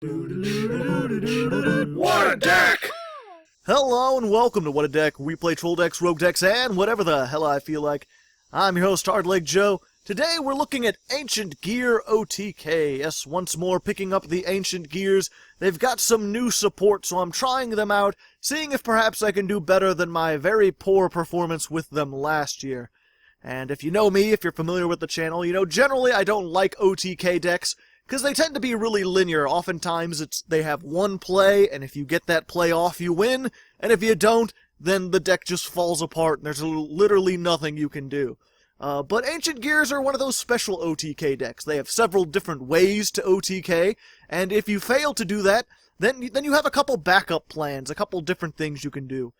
What a deck! Hello and welcome to What a Deck, where we play troll decks, rogue decks, and whatever the hell I feel like. I'm your host, Hardleg Joe. Today we're looking at Ancient Gear OTK. Yes, once more picking up the Ancient Gears. They've got some new support, so I'm trying them out, seeing if perhaps I can do better than my very poor performance with them last year. And if you know me, if you're familiar with the channel, you know generally I don't like OTK decks, because they tend to be really linear. Oftentimes they have one play, and if you get that play off, you win, and if you don't, then the deck just falls apart, and there's literally nothing you can do. But Ancient Gears are one of those special OTK decks. They have several different ways to OTK, and if you fail to do that, then you have a couple backup plans, a couple different things you can do.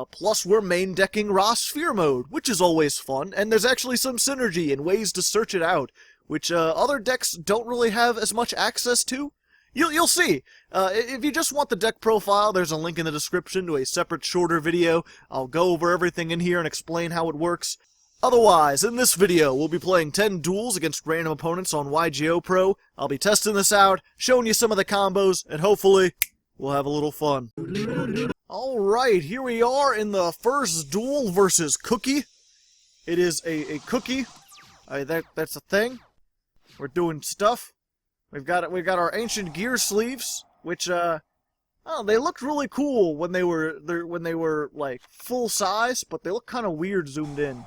Plus, we're main decking Raw Sphere mode, which is always fun, and there's actually some synergy and ways to search it out, which other decks don't really have as much access to. You'll see. If you just want the deck profile, there's a link in the description to a separate, shorter video. I'll go over everything in here and explain how it works. Otherwise, in this video, we'll be playing 10 duels against random opponents on YGOPro. I'll be testing this out, showing you some of the combos, and hopefully, we'll have a little fun. Alright, here we are in the first duel versus Cookie. It is a cookie. That's a thing. We're doing stuff. We've got our Ancient Gear sleeves, which they looked really cool when they were like full size, but they look kind of weird zoomed in.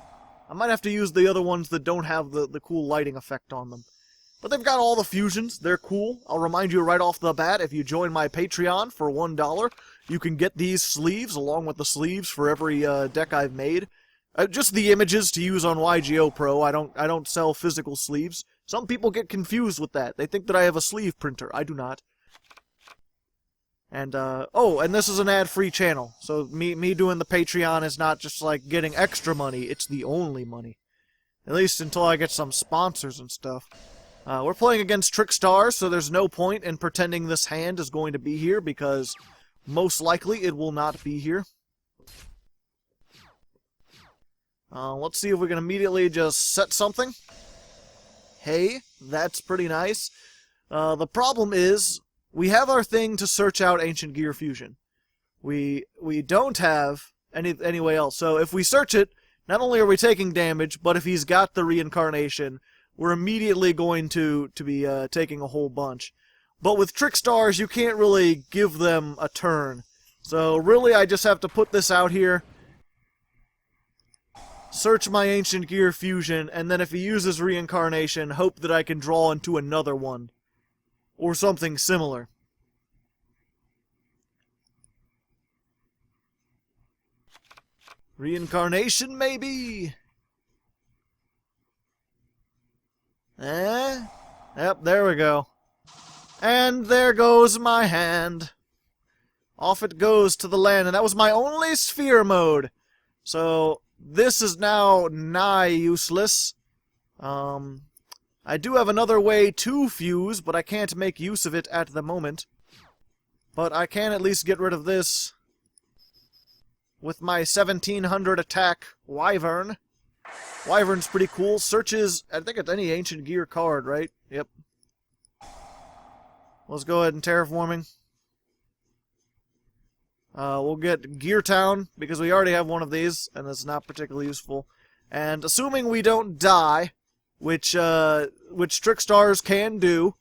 I might have to use the other ones that don't have the cool lighting effect on them. But they've got all the fusions. They're cool. I'll remind you right off the bat, if you join my Patreon for $1, you can get these sleeves along with the sleeves for every deck I've made. Just the images to use on YGOPro. I don't sell physical sleeves. Some people get confused with that. They think that I have a sleeve printer. I do not. And and this is an ad-free channel. So me doing the Patreon is not just like getting extra money. It's the only money. At least until I get some sponsors and stuff. We're playing against Trickstars, so there's no point in pretending this hand is going to be here, because most likely it will not be here. Let's see if we can immediately just set something. Hey, that's pretty nice. The problem is, we have our thing to search out Ancient Gear Fusion. We don't have any way else. So if we search it, not only are we taking damage, but if he's got the reincarnation, we're immediately going to be taking a whole bunch. But with Trickstars, you can't really give them a turn. So really, I just have to put this out here, search my Ancient Gear Fusion, and then if he uses reincarnation, hope that I can draw into another one. Or something similar. Reincarnation, maybe? Yep, there we go. And there goes my hand. Off it goes to the land, and that was my only sphere mode. So, this is now nigh useless. I do have another way to fuse, but I can't make use of it at the moment. But I can at least get rid of this with my 1700 attack Wyvern. Wyvern's pretty cool. Searches, I think it's any Ancient Gear card, right? Yep. Let's go ahead and terraforming. We'll get Gear Town, because we already have one of these, and it's not particularly useful. And assuming we don't die, which Trickstars can do,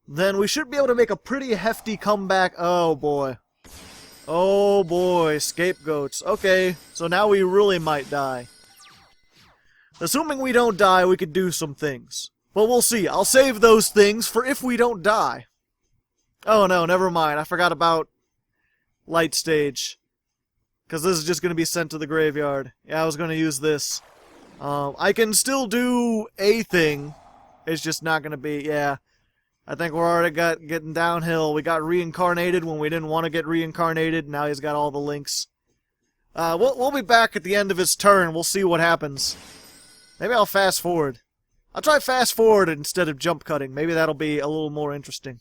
then we should be able to make a pretty hefty comeback. Oh boy. Oh boy, scapegoats. Okay, so now we really might die. Assuming we don't die, we could do some things. But we'll see. I'll save those things for if we don't die. Oh no, never mind. I forgot about Light Stage. Because this is just going to be sent to the graveyard. Yeah, I was going to use this. I can still do a thing. It's just not going to be, yeah. I think we're already getting downhill. We got reincarnated when we didn't want to get reincarnated. Now he's got all the links. We'll be back at the end of his turn. We'll see what happens. Maybe I'll fast forward. I'll try fast forward instead of jump cutting. Maybe that'll be a little more interesting.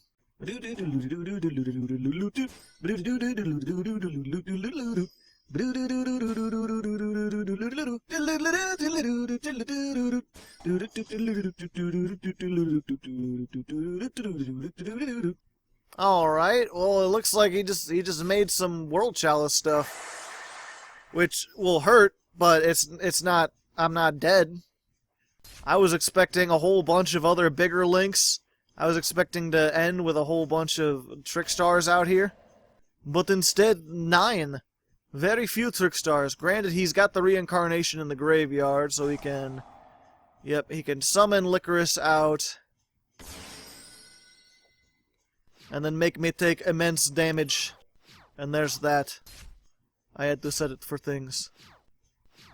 Alright, well, it looks like he just made some World Chalice stuff, which will hurt, but it's not, I'm not dead. I was expecting a whole bunch of other bigger links. I was expecting to end with a whole bunch of Trickstars out here, but instead, 9. Very few Trickstars. Granted, he's got the reincarnation in the graveyard, so he can, yep, he can summon Licorice out, and then make me take immense damage. And there's that. I had to set it for things.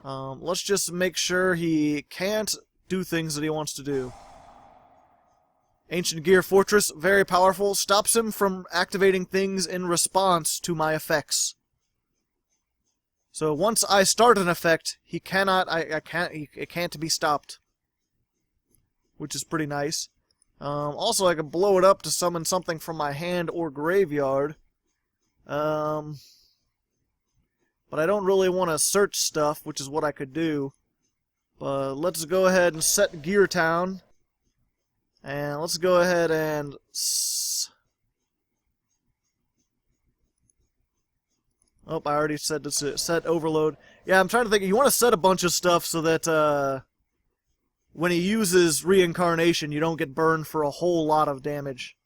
Let's just make sure he can't do things that he wants to do. Ancient Gear Fortress, very powerful, stops him from activating things in response to my effects. So once I start an effect, he cannot, it can't be stopped. Which is pretty nice. Also, I can blow it up to summon something from my hand or graveyard. But I don't really want to search stuff, which is what I could do. But let's go ahead and set Gear Town. And let's go ahead and... Oh, I already said to set Overload. Yeah, I'm trying to think. You want to set a bunch of stuff so that, when he uses reincarnation, you don't get burned for a whole lot of damage.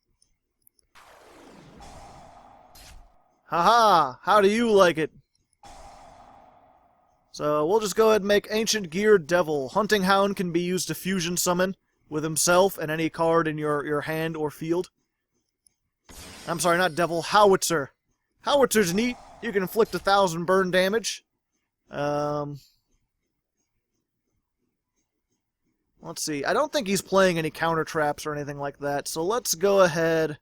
Haha! How do you like it? So, we'll just go ahead and make Ancient Gear Devil. Hunting Hound can be used to fusion summon with himself and any card in your hand or field. I'm sorry, not Devil, Howitzer. Howitzer's neat. You can inflict 1,000 burn damage. Let's see. I don't think he's playing any counter traps or anything like that, so let's go ahead.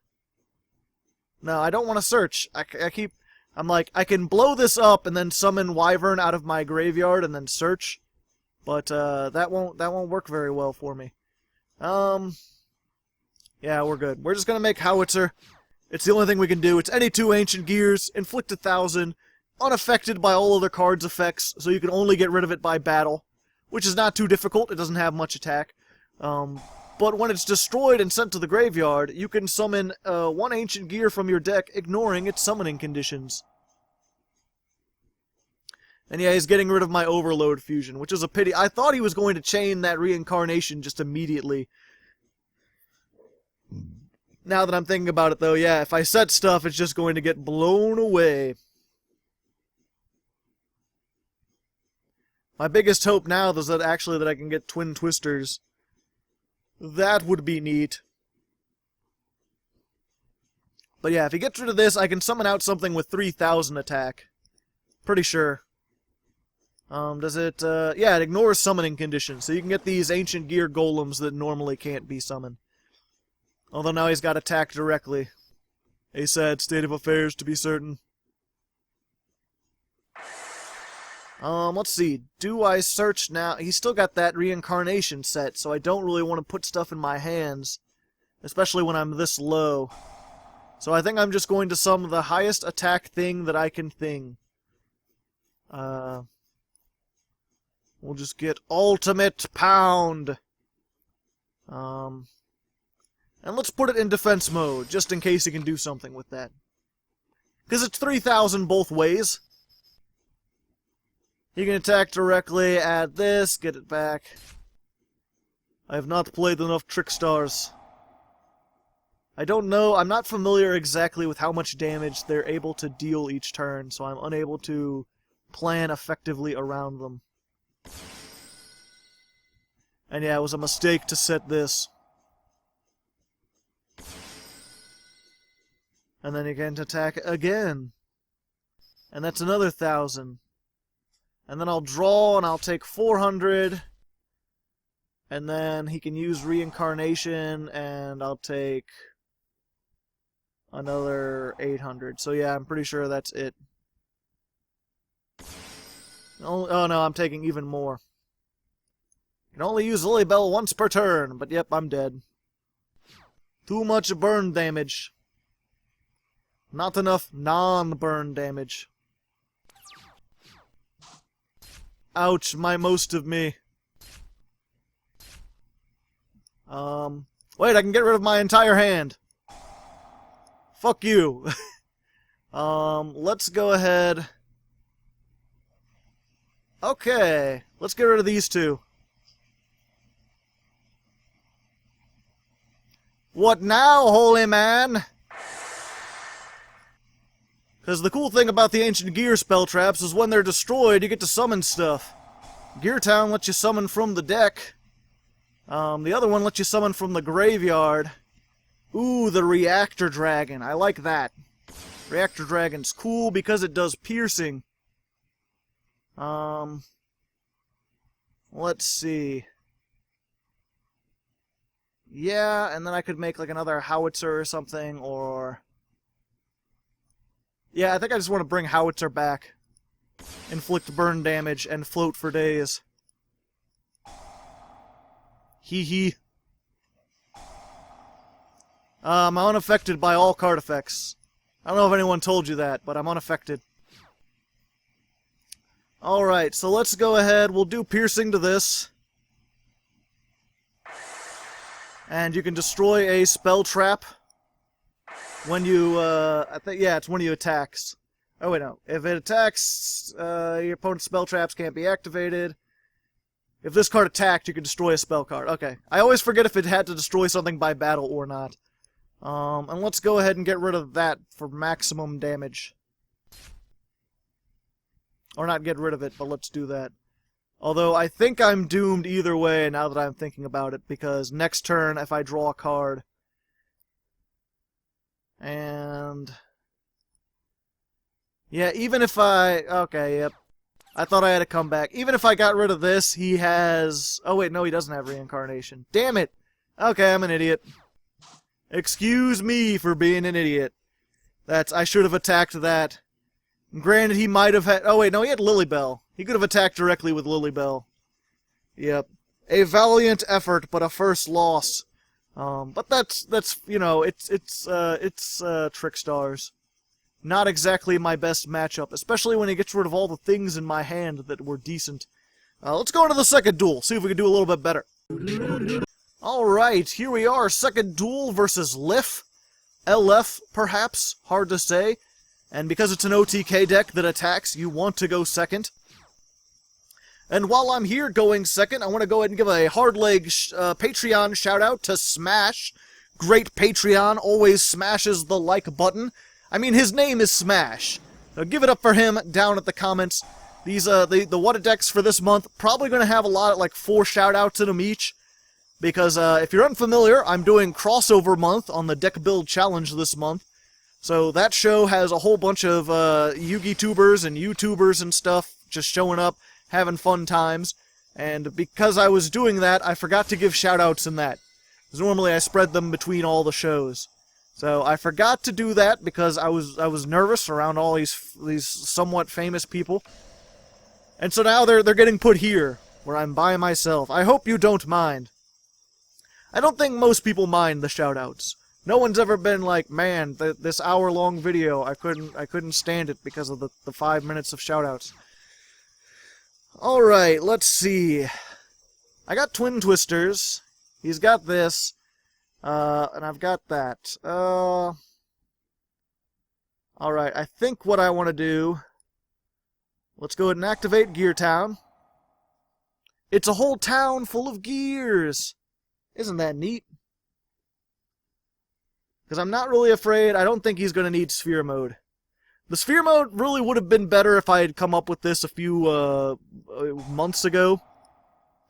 No, I don't want to search. I'm like, I can blow this up and then summon Wyvern out of my graveyard and then search, but that won't work very well for me. Yeah, we're good. We're just gonna make Howitzer. It's the only thing we can do. It's any 2 Ancient Gears, inflict 1,000, unaffected by all other cards' effects, so you can only get rid of it by battle. Which is not too difficult, it doesn't have much attack. But when it's destroyed and sent to the graveyard, you can summon 1 Ancient Gear from your deck, ignoring its summoning conditions. And yeah, he's getting rid of my Overload fusion, which is a pity. I thought he was going to chain that reincarnation just immediately. Now that I'm thinking about it, though, yeah, if I set stuff, it's just going to get blown away. My biggest hope now is that actually that I can get Twin Twisters. That would be neat. But yeah, if he gets rid of this, I can summon out something with 3,000 attack. Pretty sure. Does it, yeah, it ignores summoning conditions, so you can get these Ancient Gear Golems that normally can't be summoned. Although now he's got attack directly. A sad state of affairs, to be certain. Let's see. Do I search now? He's still got that reincarnation set, so I don't really want to put stuff in my hands. Especially when I'm this low. So I think I'm just going to summon the highest attack thing that I can thing. We'll just get Ultimate Pound. And let's put it in defense mode, just in case he can do something with that. Because it's 3,000 both ways. He can attack directly, add this, get it back. I have not played enough Trickstars. I don't know, I'm not familiar exactly with how much damage they're able to deal each turn, so I'm unable to plan effectively around them. And yeah, it was a mistake to set this. And then he can attack again. And that's another 1,000. And then I'll draw, and I'll take 400. And then he can use Reincarnation, and I'll take another 800. So yeah, I'm pretty sure that's it. Oh no, I'm taking even more. Can only use Lilybell once per turn, but yep, I'm dead. Too much burn damage. Not enough non-burn damage. Ouch, my most of me. Wait, I can get rid of my entire hand. Fuck you. Let's go ahead. Okay, let's get rid of these two. What now, holy man? Because the cool thing about the Ancient Gear spell traps is when they're destroyed, you get to summon stuff. Gear Town lets you summon from the deck. The other one lets you summon from the graveyard. Ooh, the Reactor Dragon. I like that. Reactor Dragon's cool because it does piercing. Let's see. Yeah, and then I could make like another howitzer or something, or... Yeah, I think I just want to bring howitzer back. Inflict burn damage and float for days. Hee hee. I'm unaffected by all card effects. I don't know if anyone told you that, but I'm unaffected. Alright, so let's go ahead. We'll do piercing to this. And you can destroy a spell trap when you, I think, yeah, it's when you attacks. Oh, wait, no. If it attacks, your opponent's spell traps can't be activated. If this card attacked, you can destroy a spell card. Okay. I always forget if it had to destroy something by battle or not. And let's go ahead and get rid of that for maximum damage. Or not get rid of it, but let's do that. Although, I think I'm doomed either way now that I'm thinking about it, because next turn, if I draw a card... And... Yeah, even if I... Okay, yep. I thought I had a comeback. Even if I got rid of this, he has... Oh wait, no, he doesn't have reincarnation. Damn it! Okay, I'm an idiot. Excuse me for being an idiot. I should have attacked that. Granted, he might have had... Oh wait, no, he had Lilybell. He could have attacked directly with Lilybell. Yep. A valiant effort, but a first loss. But that's you know, it's Trickstars. Not exactly my best matchup, especially when he gets rid of all the things in my hand that were decent. Let's go into the second duel, see if we can do a little bit better. Alright, here we are, second duel versus Lif. LF, perhaps, hard to say. And because it's an OTK deck that attacks, you want to go second. And while I'm here going second, I want to go ahead and give a Hardleg Patreon shout-out to Smash. Great Patreon, always smashes the like button. I mean, his name is Smash. So give it up for him down at the comments. These, the What decks for this month, probably going to have a lot, like 4 shout-outs in them each. Because, if you're unfamiliar, I'm doing Crossover Month on the Deck Build Challenge this month. So that show has a whole bunch of, Yugi-tubers and YouTubers and stuff just showing up, having fun times. And because I was doing that, I forgot to give shout-outs in that. Because normally I spread them between all the shows. So I forgot to do that because I was nervous around all these somewhat famous people. And so now they're getting put here, where I'm by myself. I hope you don't mind. I don't think most people mind the shoutouts. No one's ever been like, man, this hour-long video, I couldn't stand it because of the 5 minutes of shoutouts. Alright, let's see. I got Twin Twisters. He's got this. And I've got that. Alright, I think what I want to do... Let's go ahead and activate Gear Town. It's a whole town full of gears! Isn't that neat? Because I'm not really afraid. I don't think he's going to need Sphere Mode. The Sphere Mode really would have been better if I had come up with this a few months ago.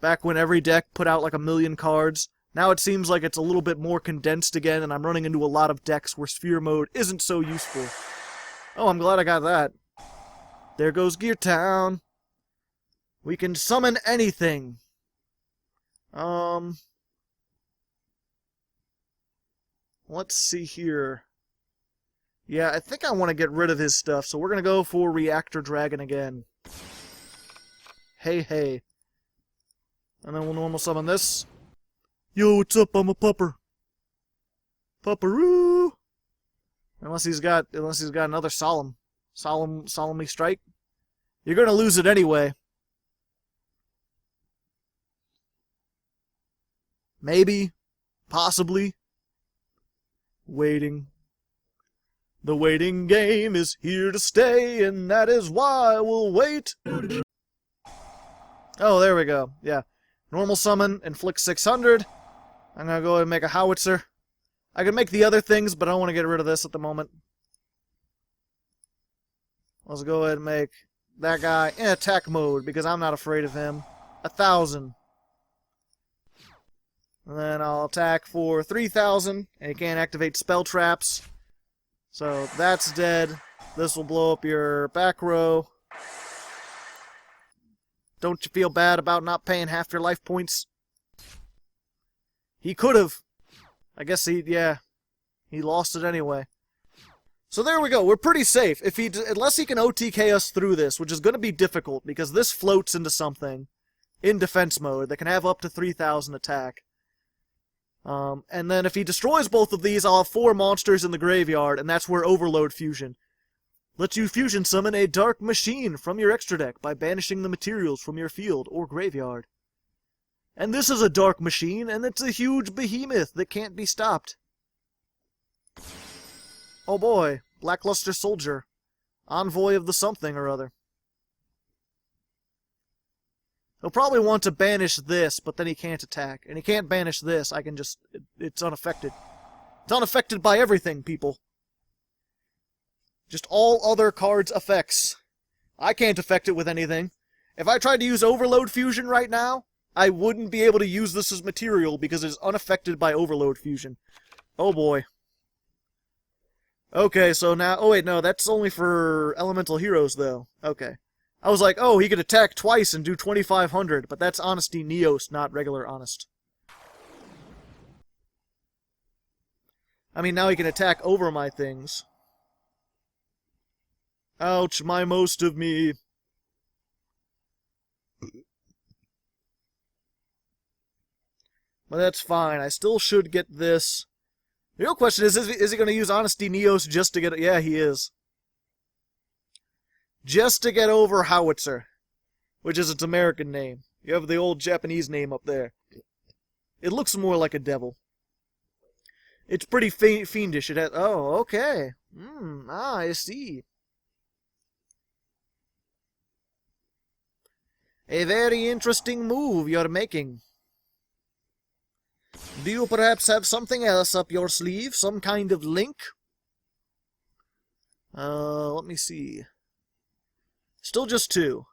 Back when every deck put out like 1 million cards. Now it seems like it's a little bit more condensed again, and I'm running into a lot of decks where Sphere Mode isn't so useful. Oh, I'm glad I got that. There goes Gear Town. We can summon anything. Let's see here. Yeah, I think I want to get rid of his stuff, so we're going to go for Reactor Dragon again. Hey, hey. And then we'll normal summon this. Yo, what's up? I'm a pupper. Pupperoo! Unless he's got another solemnly strike. You're gonna lose it anyway. Maybe. Possibly. Waiting. The waiting game is here to stay, and that is why we'll wait. Oh, there we go. Yeah. Normal summon, inflict 600. I'm gonna go ahead and make a howitzer. I can make the other things, but I don't want to get rid of this at the moment. Let's go ahead and make that guy in attack mode, because I'm not afraid of him. 1,000. And then I'll attack for 3,000, and he can't activate spell traps. So that's dead. This will blow up your back row. Don't you feel bad about not paying half your life points? He could have. I guess he lost it anyway. So there we go. We're pretty safe. Unless he can OTK us through this, which is going to be difficult, because this floats into something in defense mode that can have up to 3,000 attack. And then if he destroys both of these, I'll have 4 monsters in the graveyard, and that's where Overload Fusion lets you fusion summon a dark machine from your extra deck by banishing the materials from your field or graveyard. And this is a dark machine, and it's a huge behemoth that can't be stopped. Oh boy, Blackluster Soldier, envoy of the something or other. He'll probably want to banish this, but then he can't attack. And he can't banish this, I can just... It's unaffected. It's unaffected by everything, people. Just all other cards' effects. I can't affect it with anything. If I tried to use Overload Fusion right now, I wouldn't be able to use this as material because it's unaffected by Overload Fusion. Oh boy. Okay, so now... Oh wait, no, that's only for Elemental Heroes, though. Okay. I was like, oh, he could attack twice and do 2,500, but that's Honesty Neos, not regular Honest. I mean, now he can attack over my things. Ouch, my most of me. But that's fine, I still should get this. The real question is he going to use Honesty Neos just to get it? Yeah, he is. Just to get over Howitzer, which is its American name. You have the old Japanese name up there. It looks more like a devil. It's pretty fiendish. It has... Oh, okay. I see. A very interesting move you're making. Do you perhaps have something else up your sleeve? Some kind of link? Let me see. Still just 2.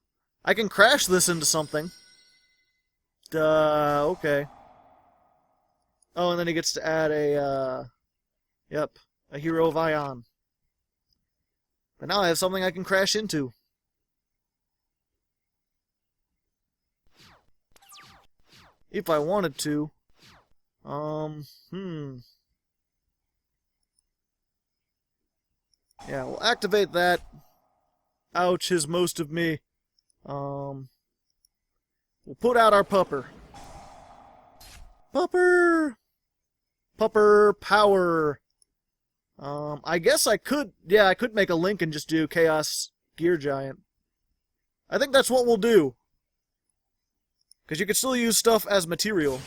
I can crash this into something. Okay. Oh, and then he gets to add a, a Hero of Ion. But now I have something I can crash into. If I wanted to. Yeah, we'll activate that. Ouch, his most of me. We'll put out our Pupper. Pupper! Pupper power. I guess I could, I could make a link and just do Chaos Gear Giant. I think that's what we'll do. Because you can still use stuff as material.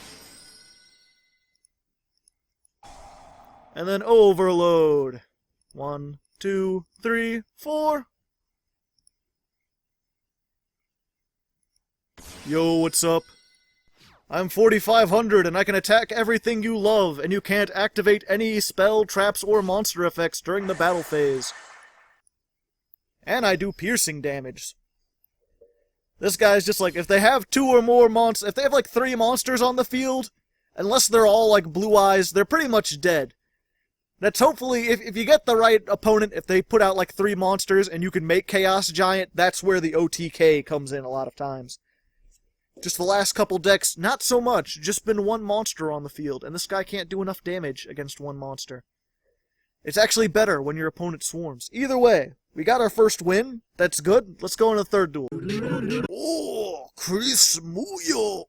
And then Overload. 1, 2, 3, 4. Yo, what's up? I'm 4,500 and I can attack everything you love, and you can't activate any spell, traps, or monster effects during the battle phase. And I do piercing damage. This guy's just like, if they have 2 or more monsters, if they have like 3 monsters on the field, unless they're all like blue eyes, they're pretty much dead. That's hopefully, if you get the right opponent, if they put out like 3 monsters and you can make Chaos Giant, that's where the OTK comes in a lot of times. Just the last couple decks, not so much, just been 1 monster on the field, and this guy can't do enough damage against 1 monster. It's actually better when your opponent swarms. Either way, we got our first win, that's good, let's go into the third duel. Oh, Chris Muyo!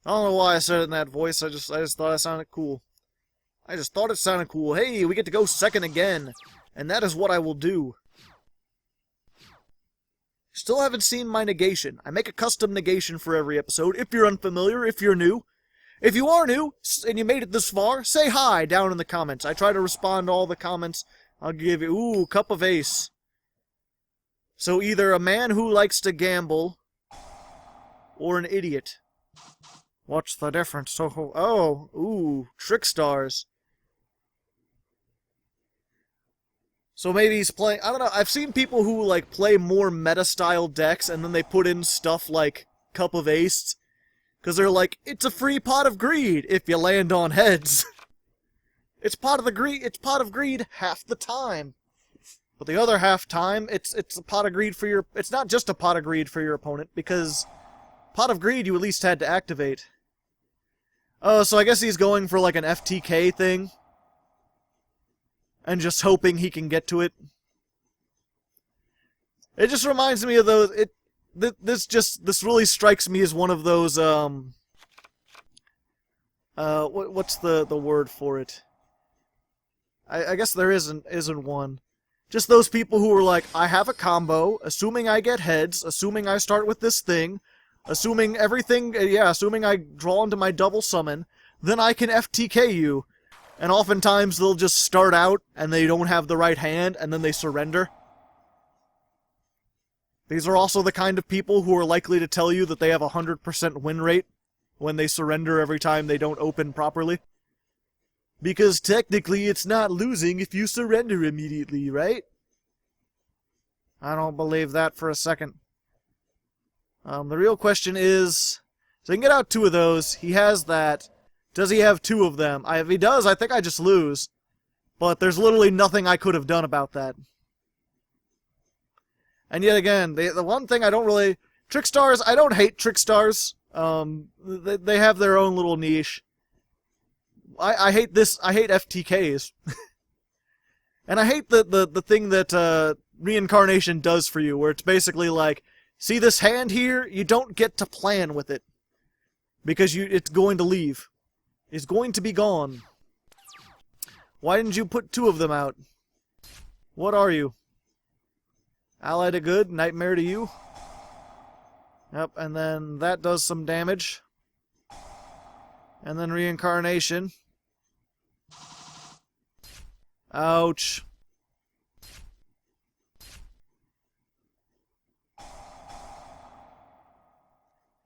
I don't know why I said it in that voice, I just thought it sounded cool. I just thought it sounded cool. Hey, we get to go second again, and that is what I will do. Still haven't seen my negation. I make a custom negation for every episode, if you're unfamiliar, if you're new. If you are new, and you made it this far, say hi down in the comments. I try to respond to all the comments I'll give you... Ooh, Cup of Ace. So either a man who likes to gamble, or an idiot. What's the difference? Oh, ooh, Trickstars. So maybe he's playing... I don't know, I've seen people who, like, play more meta-style decks, and then they put in stuff like Cup of Ace, because they're like, it's a free pot of greed if you land on heads. It's pot of greed half the time. But the other half time, it's a pot of greed for your... It's not just a pot of greed for your opponent, because pot of greed you at least had to activate. Oh, so I guess he's going for like an FTK thing. And just hoping he can get to it. It just reminds me of those... This really strikes me as one of those, what's the word for it? I guess there isn't one. Just those people who are like, I have a combo, assuming I get heads, assuming I start with this thing, assuming everything, assuming I draw into my double summon, then I can FTK you. And oftentimes they'll just start out, and they don't have the right hand, and then they surrender. These are also the kind of people who are likely to tell you that they have a 100% win rate when they surrender every time they don't open properly. Because technically it's not losing if you surrender immediately, right? I don't believe that for a second. The real question is, so he can get out 2 of those, he has that. Does he have 2 of them? If he does, I think I just lose. But there's literally nothing I could have done about that. And yet again, the one thing I don't really... Trickstars, I don't hate Trickstars. They have their own little niche. I hate this. I hate FTKs. And I hate the thing that reincarnation does for you, where it's basically like, see this hand here? You don't get to plan with it. Because it's going to leave. It's going to be gone. Why didn't you put 2 of them out? What are you? Ally to good, nightmare to you. Yep, and then that does some damage. And then reincarnation. Ouch.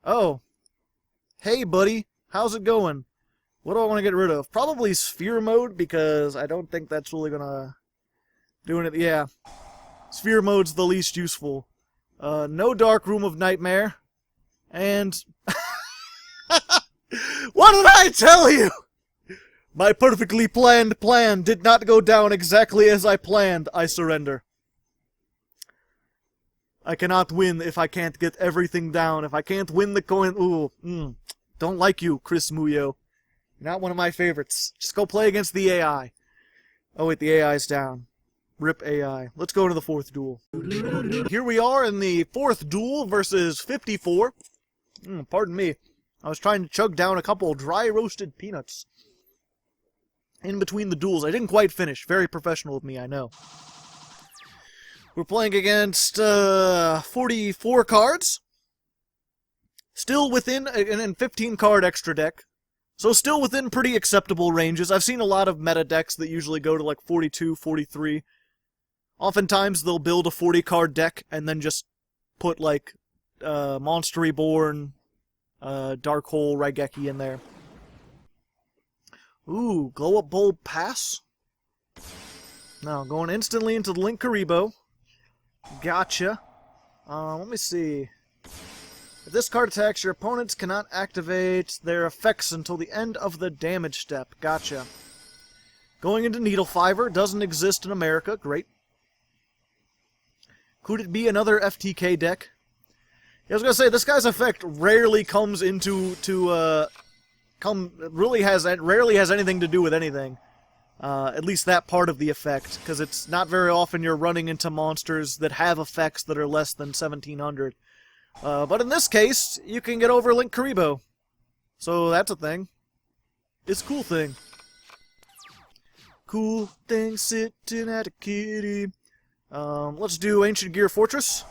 Oh. Hey, buddy. How's it going? What do I want to get rid of? Probably Sphere Mode, because I don't think that's really gonna do anything. Yeah. Sphere Mode's the least useful. No Dark Room of Nightmare. And... What did I tell you? My perfectly planned plan did not go down exactly as I planned. I surrender. I cannot win if I can't get everything down. If I can't win the coin... Ooh, don't like you, Chris Muyo. You're not one of my favorites. Just go play against the AI. Oh wait, the AI's down. RIP AI. Let's go to the 4th duel. Here we are in the 4th duel versus 54. Pardon me. I was trying to chug down a couple dry roasted peanuts. In between the duels. I didn't quite finish. Very professional of me, I know. We're playing against 44 cards. Still within an 15 card extra deck. So still within pretty acceptable ranges. I've seen a lot of meta decks that usually go to like 42, 43. Oftentimes they'll build a 40 card deck and then just put like Monster Reborn, Dark Hole, Raigeki in there. Ooh, Glow Up Bulb pass? No, going instantly into the Linkuriboh. Gotcha. Let me see. If this card attacks, your opponents cannot activate their effects until the end of the damage step. Gotcha. Going into Needle Fiber. Doesn't exist in America. Great. Could it be another FTK deck? I was gonna say, this guy's effect rarely comes into rarely has anything to do with anything. At least that part of the effect, because it's not very often you're running into monsters that have effects that are less than 1700. But in this case, you can get over Linkuriboh. So that's a thing. It's a cool thing. Cool thing sitting at a kitty. Let's do Ancient Gear Fortress.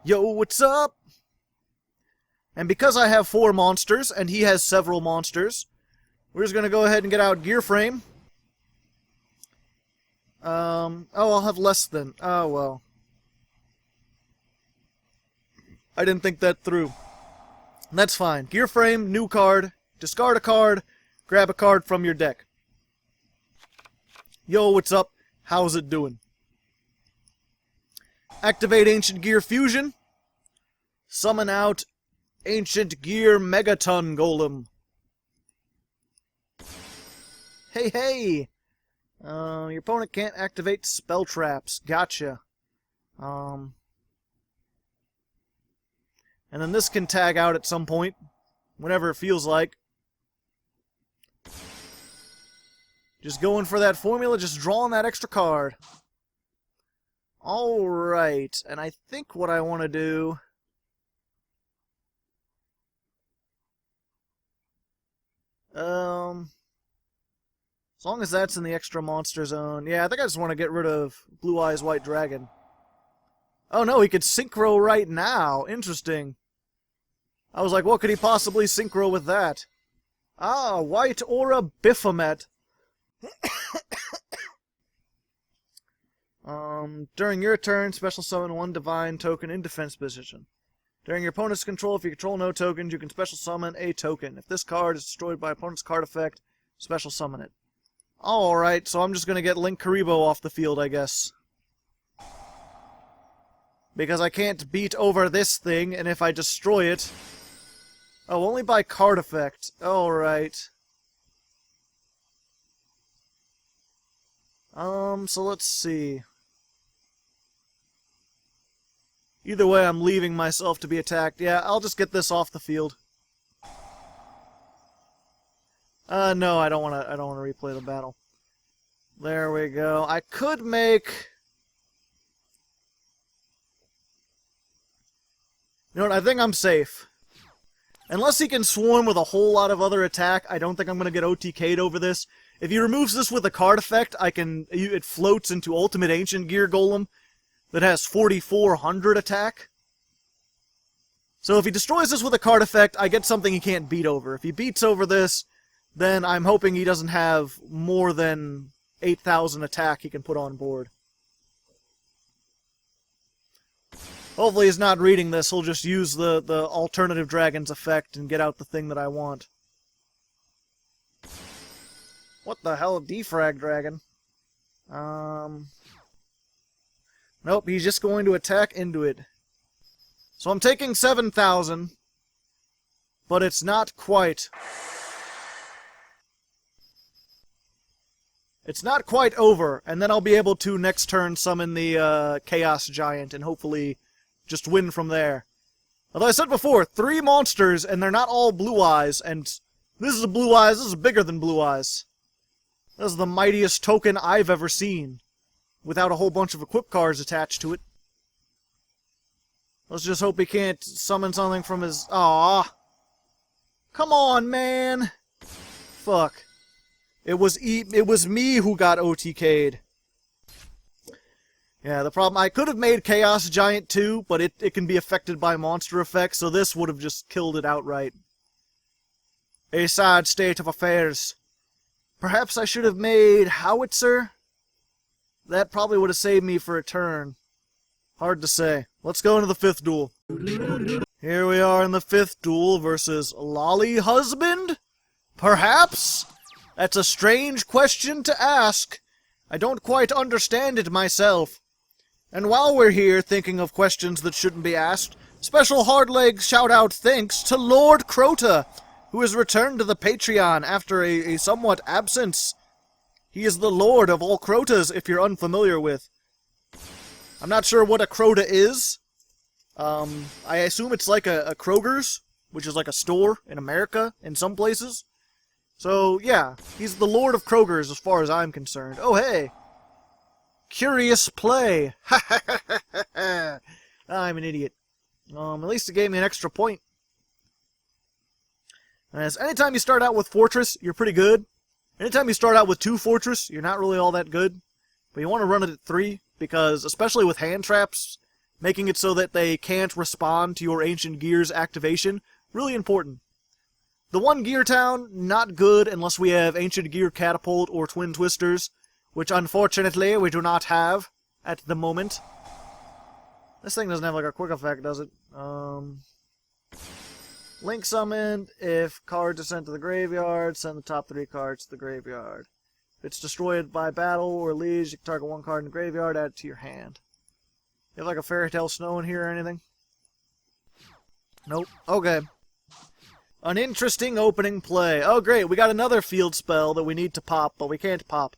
Yo, what's up? And because I have 4 monsters, and he has several monsters, we're just going to go ahead and get out Gear Frame. Oh, I'll have less than... Oh, well. I didn't think that through. That's fine. Gear frame, new card, discard a card, grab a card from your deck. Yo, what's up? How's it doing? Activate Ancient Gear Fusion. Summon out Ancient Gear Megaton Golem. Hey, hey! Your opponent can't activate spell traps. Gotcha. And then this can tag out at some point, whenever it feels like. Just going for that formula, just drawing that extra card. Alright, and I think what I want to do... As long as that's in the extra monster zone. Yeah, I think I just want to get rid of Blue Eyes White Dragon. Oh no, he could synchro right now. Interesting. I was like, what could he possibly synchro with that? Ah, White Aura Biphomet. During your turn, special summon one divine token in defense position. During your opponent's control, if you control no tokens, you can special summon a token. If this card is destroyed by opponent's card effect, special summon it. Alright, so I'm just gonna get Linkuriboh off the field, I guess. Because I can't beat over this thing, and if I destroy it... Oh, only by card effect. Alright. So let's see. Either way, I'm leaving myself to be attacked. Yeah, I'll just get this off the field. No, I don't want to replay the battle. There we go. I could make... You know what, I think I'm safe. Unless he can swarm with a whole lot of other attack, I don't think I'm going to get OTK'd over this. If he removes this with a card effect, it floats into Ultimate Ancient Gear Golem that has 4,400 attack. So if he destroys this with a card effect, I get something he can't beat over. If he beats over this, then I'm hoping he doesn't have more than 8,000 attack he can put on board. Hopefully he's not reading this, he'll just use the alternative dragon's effect and get out the thing that I want. What the hell? Defrag dragon. Nope, he's just going to attack into it. So I'm taking 7,000, but it's not quite. It's not quite over, and then I'll be able to next turn summon the Chaos Giant and hopefully just win from there. Although I said before, 3 monsters, and they're not all Blue Eyes, and this is a Blue Eyes, this is bigger than Blue Eyes. This is the mightiest token I've ever seen, without a whole bunch of equip cards attached to it. Let's just hope he can't summon something from his... Aww. Come on, man! Fuck. It was me who got OTK'd. Yeah, the problem... I could have made Chaos Giant too, but it can be affected by monster effects, so this would have just killed it outright. A sad state of affairs. Perhaps I should have made Howitzer? That probably would have saved me for a turn. Hard to say. Let's go into the 5th duel. Here we are in the 5th duel versus Lolly Husband? Perhaps? That's a strange question to ask. I don't quite understand it myself. And while we're here thinking of questions that shouldn't be asked, special Hardleg shout-out thanks to Lord Crota, who has returned to the Patreon after a somewhat absence. He is the Lord of all Crotas, if you're unfamiliar with. I'm not sure what a Crota is. I assume it's like a Kroger's, which is like a store in America, in some places. So, yeah, he's the Lord of Kroger's as far as I'm concerned. Oh, hey! Curious play! Ha ha ha ha ha! I'm an idiot. At least it gave me an extra point. As anytime you start out with Fortress, you're pretty good. Anytime you start out with 2 Fortress, you're not really all that good. But you want to run it at 3, because, especially with hand traps, making it so that they can't respond to your Ancient Gear's activation, really important. The 1 Gear Town, not good unless we have Ancient Gear Catapult or Twin Twisters. which unfortunately we do not have at the moment. This thing doesn't have like a quick effect, does it? Link summoned. If cards are sent to the graveyard, send the top 3 cards to the graveyard. If it's destroyed by battle or leaves, you can target 1 card in the graveyard, add it to your hand. You have like a Fairy Tale Snow in here or anything? Nope. Okay. An interesting opening play. Oh great, we got another field spell that we need to pop, but we can't pop.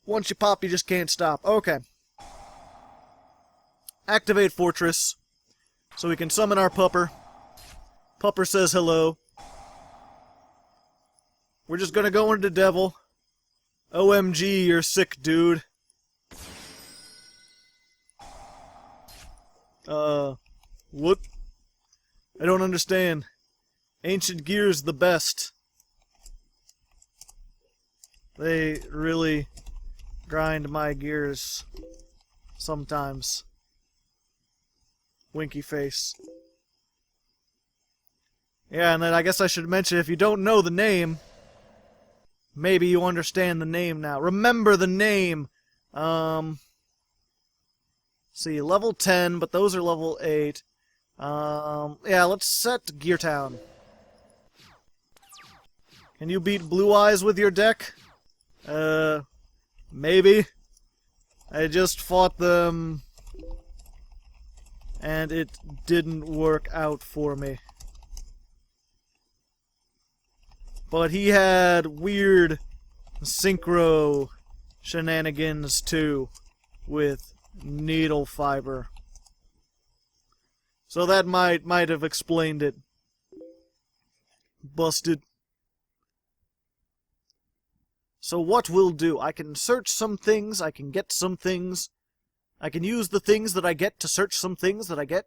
Once you pop, you just can't stop. Okay. Activate Fortress, so we can summon our Pupper. Pupper says hello. We're just gonna go into Devil. OMG, you're sick, dude. What? I don't understand. Ancient Gear's the best. They really grind my gears sometimes. Winky face. Yeah, and then I guess I should mention, if you don't know the name, maybe you understand the name now. Remember the name! See, level 10, but those are level 8. Yeah, let's set Gear Town. Can you beat Blue Eyes with your deck? Maybe. I just fought them, and it didn't work out for me. But he had weird synchro shenanigans too, with needle fiber. So that might have explained it. Busted. So what we'll do, I can search some things, I can get some things, I can use the things that I get to search some things that I get.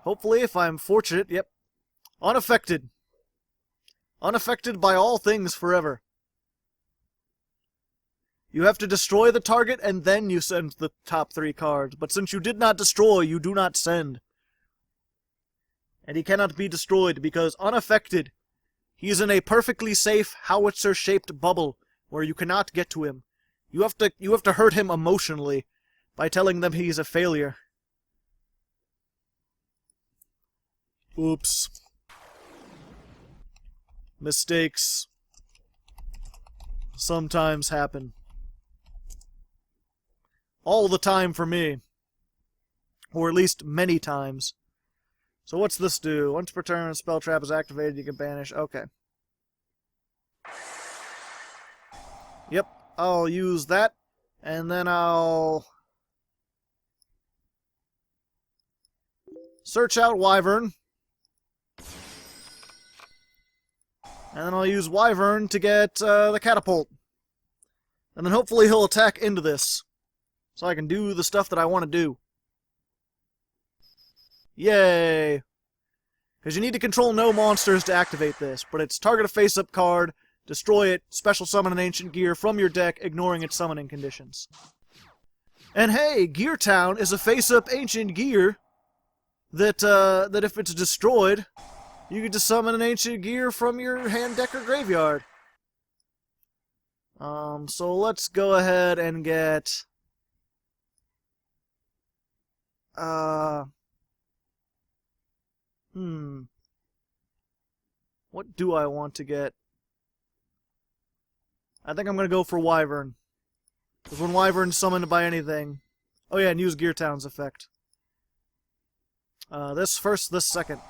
Hopefully, if I'm fortunate, yep. Unaffected. Unaffected by all things forever. You have to destroy the target, and then you send the top 3 cards. But since you did not destroy, you do not send. And he cannot be destroyed, because unaffected, he is in a perfectly safe, howitzer-shaped bubble, where you cannot get to him. You have to hurt him emotionally, by telling them he's a failure. Oops. Mistakes sometimes happen. All the time for me. Or at least many times. So what's this do? Once per turn, a spell trap is activated, you can banish. Okay. Yep, I'll use that. And then I'll search out Wyvern. And then I'll use Wyvern to get the catapult. And then hopefully he'll attack into this. So I can do the stuff that I want to do. Yay! Because you need to control no monsters to activate this, but it's target a face-up card, destroy it, special summon an Ancient Gear from your deck, ignoring its summoning conditions. And hey, Gear Town is a face-up Ancient Gear that if it's destroyed, you can just summon an Ancient Gear from your hand, deck, or graveyard. So let's go ahead and get what do I want to get? I think I'm gonna go for Wyvern. Because when Wyvern's summoned by anything... Oh yeah, and use Gear Town's effect. This first, this second.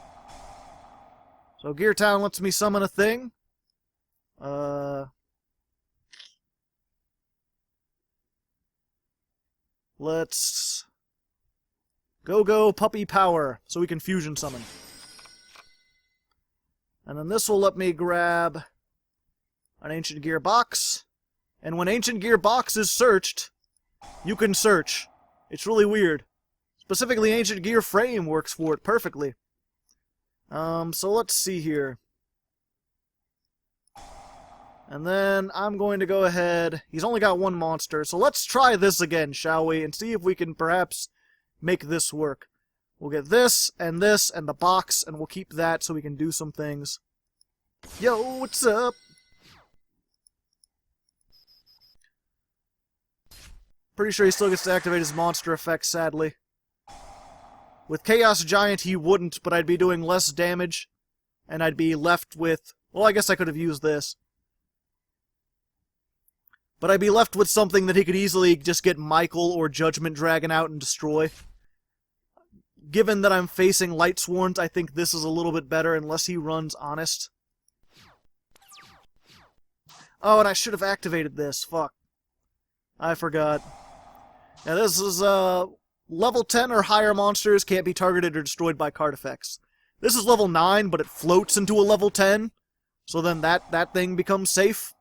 So Gear Town lets me summon a thing. Let's... Go Puppy Power, so we can fusion summon. And then this will let me grab an Ancient Gear box. And when Ancient Gear box is searched, you can search. It's really weird. Specifically, Ancient Gear frame works for it perfectly. So let's see here. And then I'm going to go ahead... He's only got 1 monster, so let's try this again, shall we? And see if we can perhaps make this work. We'll get this, and the box, and we'll keep that so we can do some things. Yo, what's up? Pretty sure he still gets to activate his monster effect, sadly. With Chaos Giant, he wouldn't, but I'd be doing less damage. And I'd be left with... Well, I guess I could have used this. But I'd be left with something that he could easily just get Michael or Judgment Dragon out and destroy. Given that I'm facing Light Sworns, I think this is a little bit better, unless he runs Honest. Oh, and I should have activated this. Fuck. I forgot. Now this is, level 10 or higher monsters can't be targeted or destroyed by card effects. This is level 9, but it floats into a level 10, so then that thing becomes safe.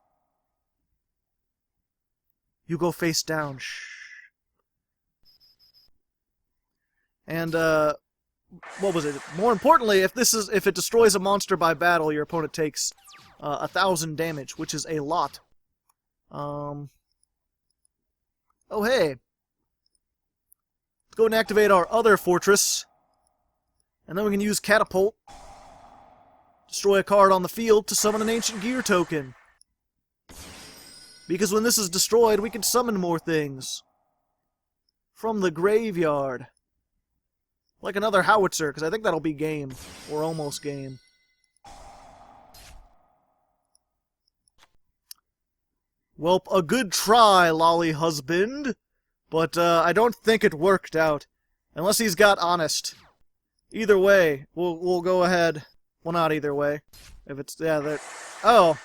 You go face down. Shh. And, what was it? More importantly, if it destroys a monster by battle, your opponent takes 1,000 damage, which is a lot. Oh, hey. Let's go and activate our other fortress. And then we can use Catapult. Destroy a card on the field to summon an Ancient Gear token. Because when this is destroyed, we can summon more things. From the graveyard. Like another howitzer, because I think that'll be game. Or almost game. Welp, a good try, lolly husband. But, I don't think it worked out. Unless he's got Honest. Either way, we'll go ahead. Well, not either way. If it's, yeah, there. Oh.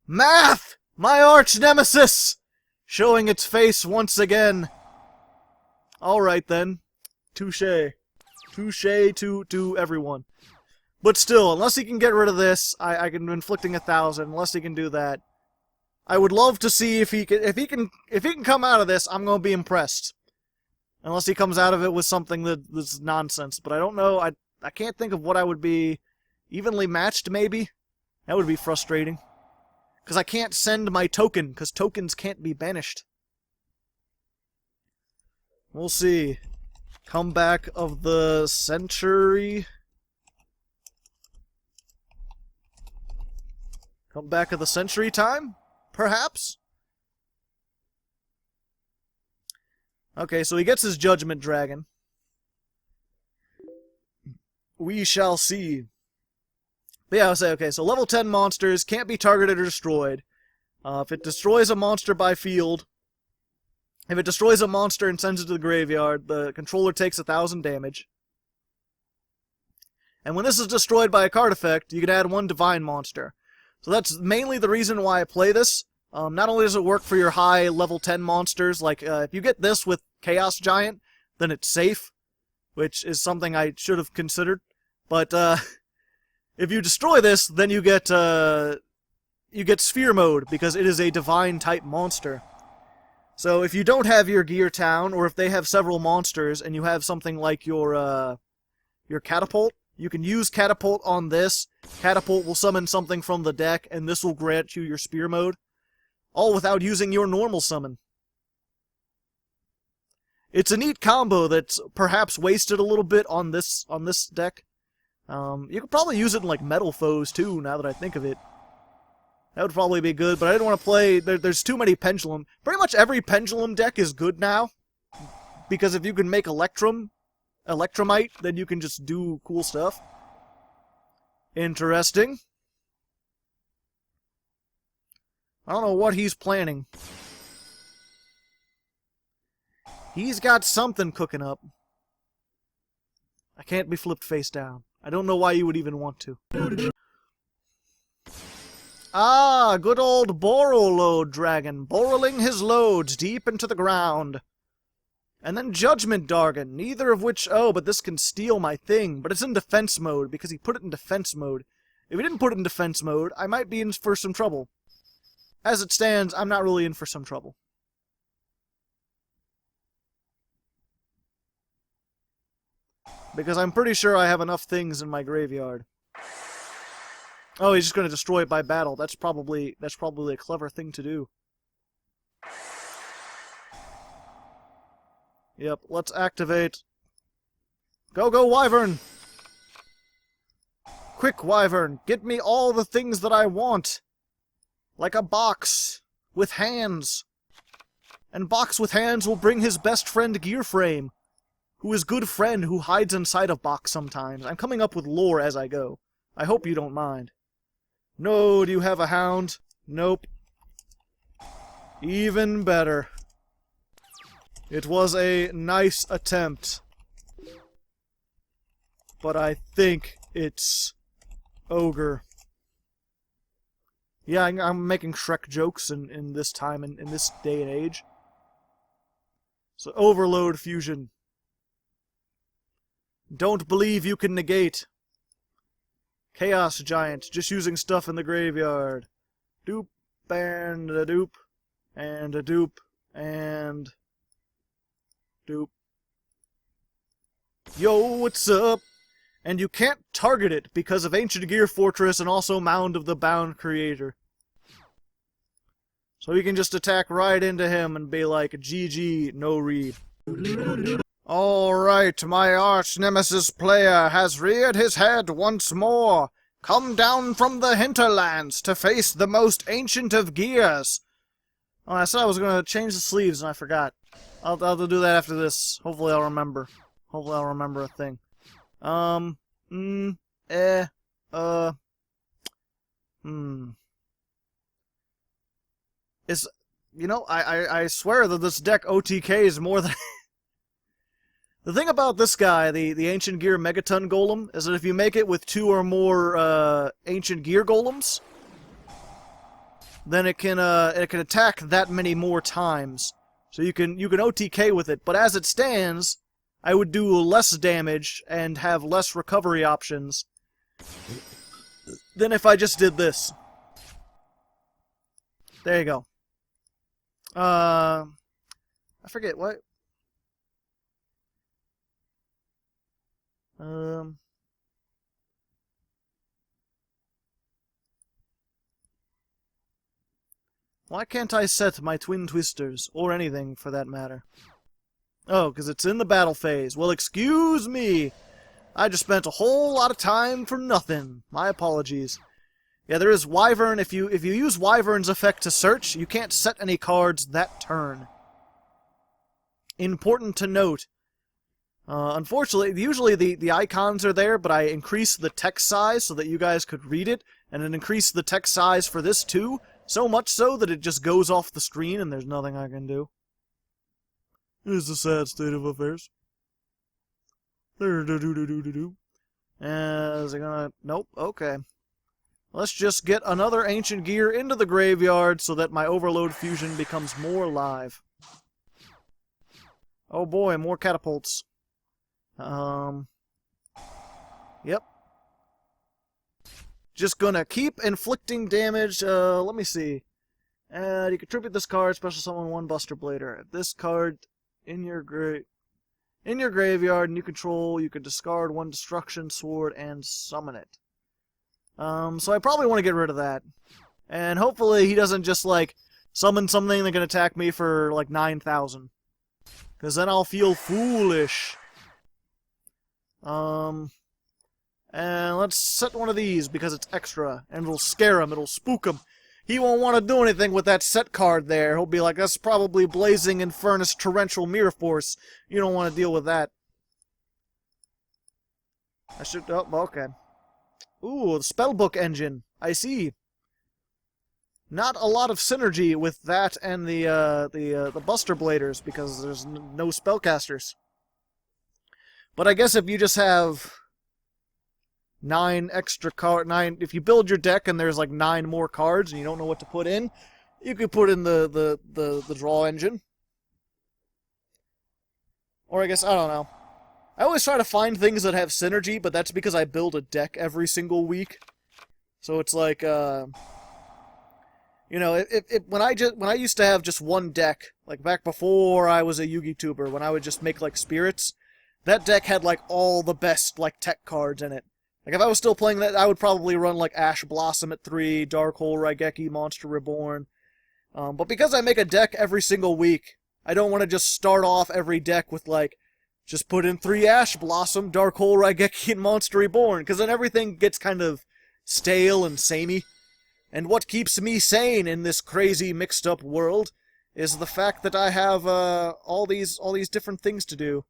Math! My arch nemesis! Showing its face once again. Alright then. Touché. Touché to everyone. But still, unless he can get rid of this, I can inflicting 1,000. Unless he can do that, I would love to see if he can come out of this. I'm gonna be impressed. Unless he comes out of it with something that's nonsense. But I don't know. I can't think of what I would be. Evenly matched, maybe. That would be frustrating. Because I can't send my token, because tokens can't be banished. We'll see. Comeback of the century. Comeback of the century time? Perhaps? Okay, so he gets his Judgment Dragon. We shall see. But yeah, I'll say, okay, so level 10 monsters can't be targeted or destroyed. If it destroys a monster by field, if it destroys a monster and sends it to the graveyard, the controller takes 1,000 damage. And when this is destroyed by a card effect, you can add one divine monster. So that's mainly the reason why I play this. Not only does it work for your high level 10 monsters, like if you get this with Chaos Giant, then it's safe, which is something I should have considered. But if you destroy this, then you get Sphere Mode, because it is a divine type monster. So if you don't have your Gear Town, or if they have several monsters, and you have something like your Catapult, you can use Catapult on this. Catapult will summon something from the deck, and this will grant you your Spear Mode. All without using your normal summon. It's a neat combo that's perhaps wasted a little bit on this deck. You could probably use it in like Metal Foes too, now that I think of it. That would probably be good, but I didn't want to play... There's too many Pendulum. Pretty much every Pendulum deck is good now. Because if you can make Electrumite, then you can just do cool stuff. Interesting. I don't know what he's planning. He's got something cooking up. I can't be flipped face down. I don't know why you would even want to. Ah, good old Borrowload Dragon, borrowing his loads deep into the ground. And then Judgment Dragon, neither of which... Oh, but this can steal my thing. But it's in defense mode, because he put it in defense mode. If he didn't put it in defense mode, I might be in for some trouble. As it stands, I'm not really in for some trouble. Because I'm pretty sure I have enough things in my graveyard. Oh, he's just going to destroy it by battle. That's probably a clever thing to do. Yep, let's activate. Go, Wyvern! Quick, Wyvern, get me all the things that I want! Like a box with hands. and Box with Hands will bring his best friend Gearframe, who is good friend who hides inside of Box sometimes. I'm coming up with lore as I go. I hope you don't mind. No, do you have a hound? Nope. Even better. It was a nice attempt. But I think it's ogre. Yeah, I'm making Shrek jokes in this time, in this day and age. So, overload fusion. Don't believe you can negate. Chaos Giant, just using stuff in the graveyard. Doop, and a doop, and a doop, and... doop. Yo, what's up? And you can't target it because of Ancient Gear Fortress and also Mound of the Bound Creator. So you can just attack right into him and be like, GG, no read. Alright, my arch-nemesis player has reared his head once more. Come down from the hinterlands to face the most ancient of gears. Oh, I said I was going to change the sleeves and I forgot. I'll do that after this. Hopefully I'll remember. Hopefully I'll remember a thing. Is, you know, I swear that this deck OTK is more than... The thing about this guy, the Ancient Gear Megaton Golem, is that if you make it with 2 or more, Ancient Gear Golems, then it can attack that many more times. So you can OTK with it, but as it stands, I would do less damage and have less recovery options than if I just did this. There you go. I forget what. Why can't I set my Twin Twisters, or anything for that matter? Oh, because it's in the battle phase. Well, excuse me! I just spent a whole lot of time for nothing. My apologies. Yeah, there is Wyvern. If you use Wyvern's effect to search, you can't set any cards that turn. Important to note. Unfortunately, usually the icons are there, but I increased the text size so that you guys could read it, and it increased the text size for this too, so much so that it just goes off the screen and there's nothing I can do. It is a sad state of affairs. Is it gonna... Nope, okay. Let's just get another Ancient Gear into the graveyard so that my Overload Fusion becomes more live. Oh boy, more catapults. Yep. Just gonna keep inflicting damage. Let me see. You contribute this card, special summon 1 Buster Blader. This card in your graveyard and you control, you can discard 1 Destruction Sword and summon it. So I probably want to get rid of that. And hopefully he doesn't just, like, summon something that can attack me for, like, 9,000. Because then I'll feel foolish. And let's set one of these because it's extra. And it'll scare him, it'll spook him. He won't want to do anything with that set card there. He'll be like, that's probably Blazing Infernus Torrential Mirror Force. You don't want to deal with that. I should... Oh, okay. Ooh, the Spellbook engine. I see. Not a lot of synergy with that and the Buster Bladers because there's no spellcasters. But I guess if you just have 9 extra cards, if you build your deck and there's like 9 more cards and you don't know what to put in, you could put in the draw engine. Or I guess, I don't know. I always try to find things that have synergy, but that's because I build a deck every single week. So it's like, you know, when I used to have just one deck, like back before I was a Yu-Gi tuber, when I would just make like spirits, that deck had like all the best like tech cards in it. Like if I was still playing that, I would probably run like Ash Blossom at 3, Dark Hole Raigeki, Monster Reborn. But because I make a deck every single week, I don't want to just start off every deck with like, just put in 3 Ash Blossom, Dark Hole Raigeki, and Monster Reborn, because then everything gets kind of stale and samey. And what keeps me sane in this crazy, mixed-up world is the fact that I have all these different things to do.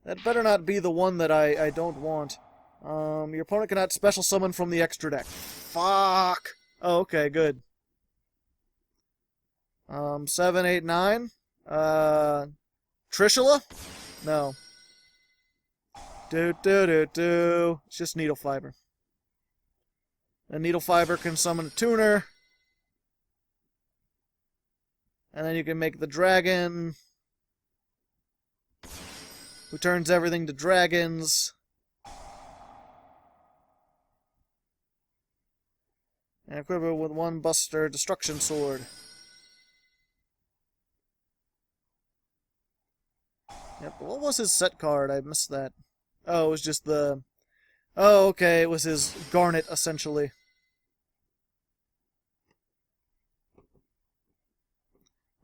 That better not be the one that I don't want. Your opponent cannot special summon from the extra deck. Fuck! Oh, okay, good. 7, 8, 9. Trishula? No. It's just Needle Fiber. And Needle Fiber can summon a tuner. And then you can make the dragon, who turns everything to dragons. And equip it with 1 Buster Destruction Sword. Yep, what was his set card? I missed that. Oh, it was just the... Oh, okay, it was his Garnet, essentially.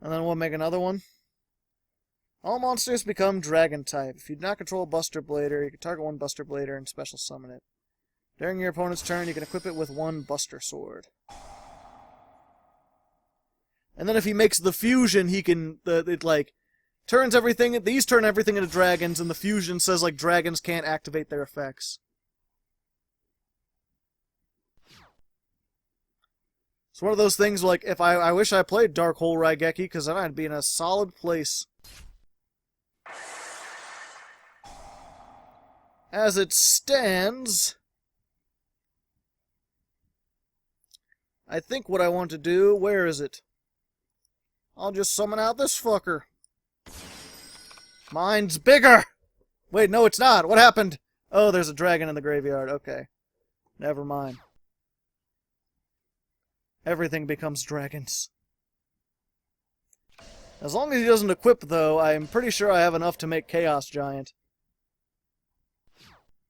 And then we'll make another one. All monsters become Dragon type. If you do not control a Buster Blader, you can target 1 Buster Blader and special summon it. During your opponent's turn, you can equip it with 1 Buster Sword. And then if he makes the fusion, he can... turns everything... These turn everything into dragons, and the fusion says, like, dragons can't activate their effects. It's one of those things, like, if I wish I played Dark Hole Raigeki, because then I'd be in a solid place. As it stands, I think what I want to do, where is it? I'll just summon out this fucker. Mine's bigger! Wait, no it's not. What happened? Oh, there's a dragon in the graveyard. Okay. Never mind. Everything becomes dragons. As long as he doesn't equip, though, I'm pretty sure I have enough to make Chaos Giant.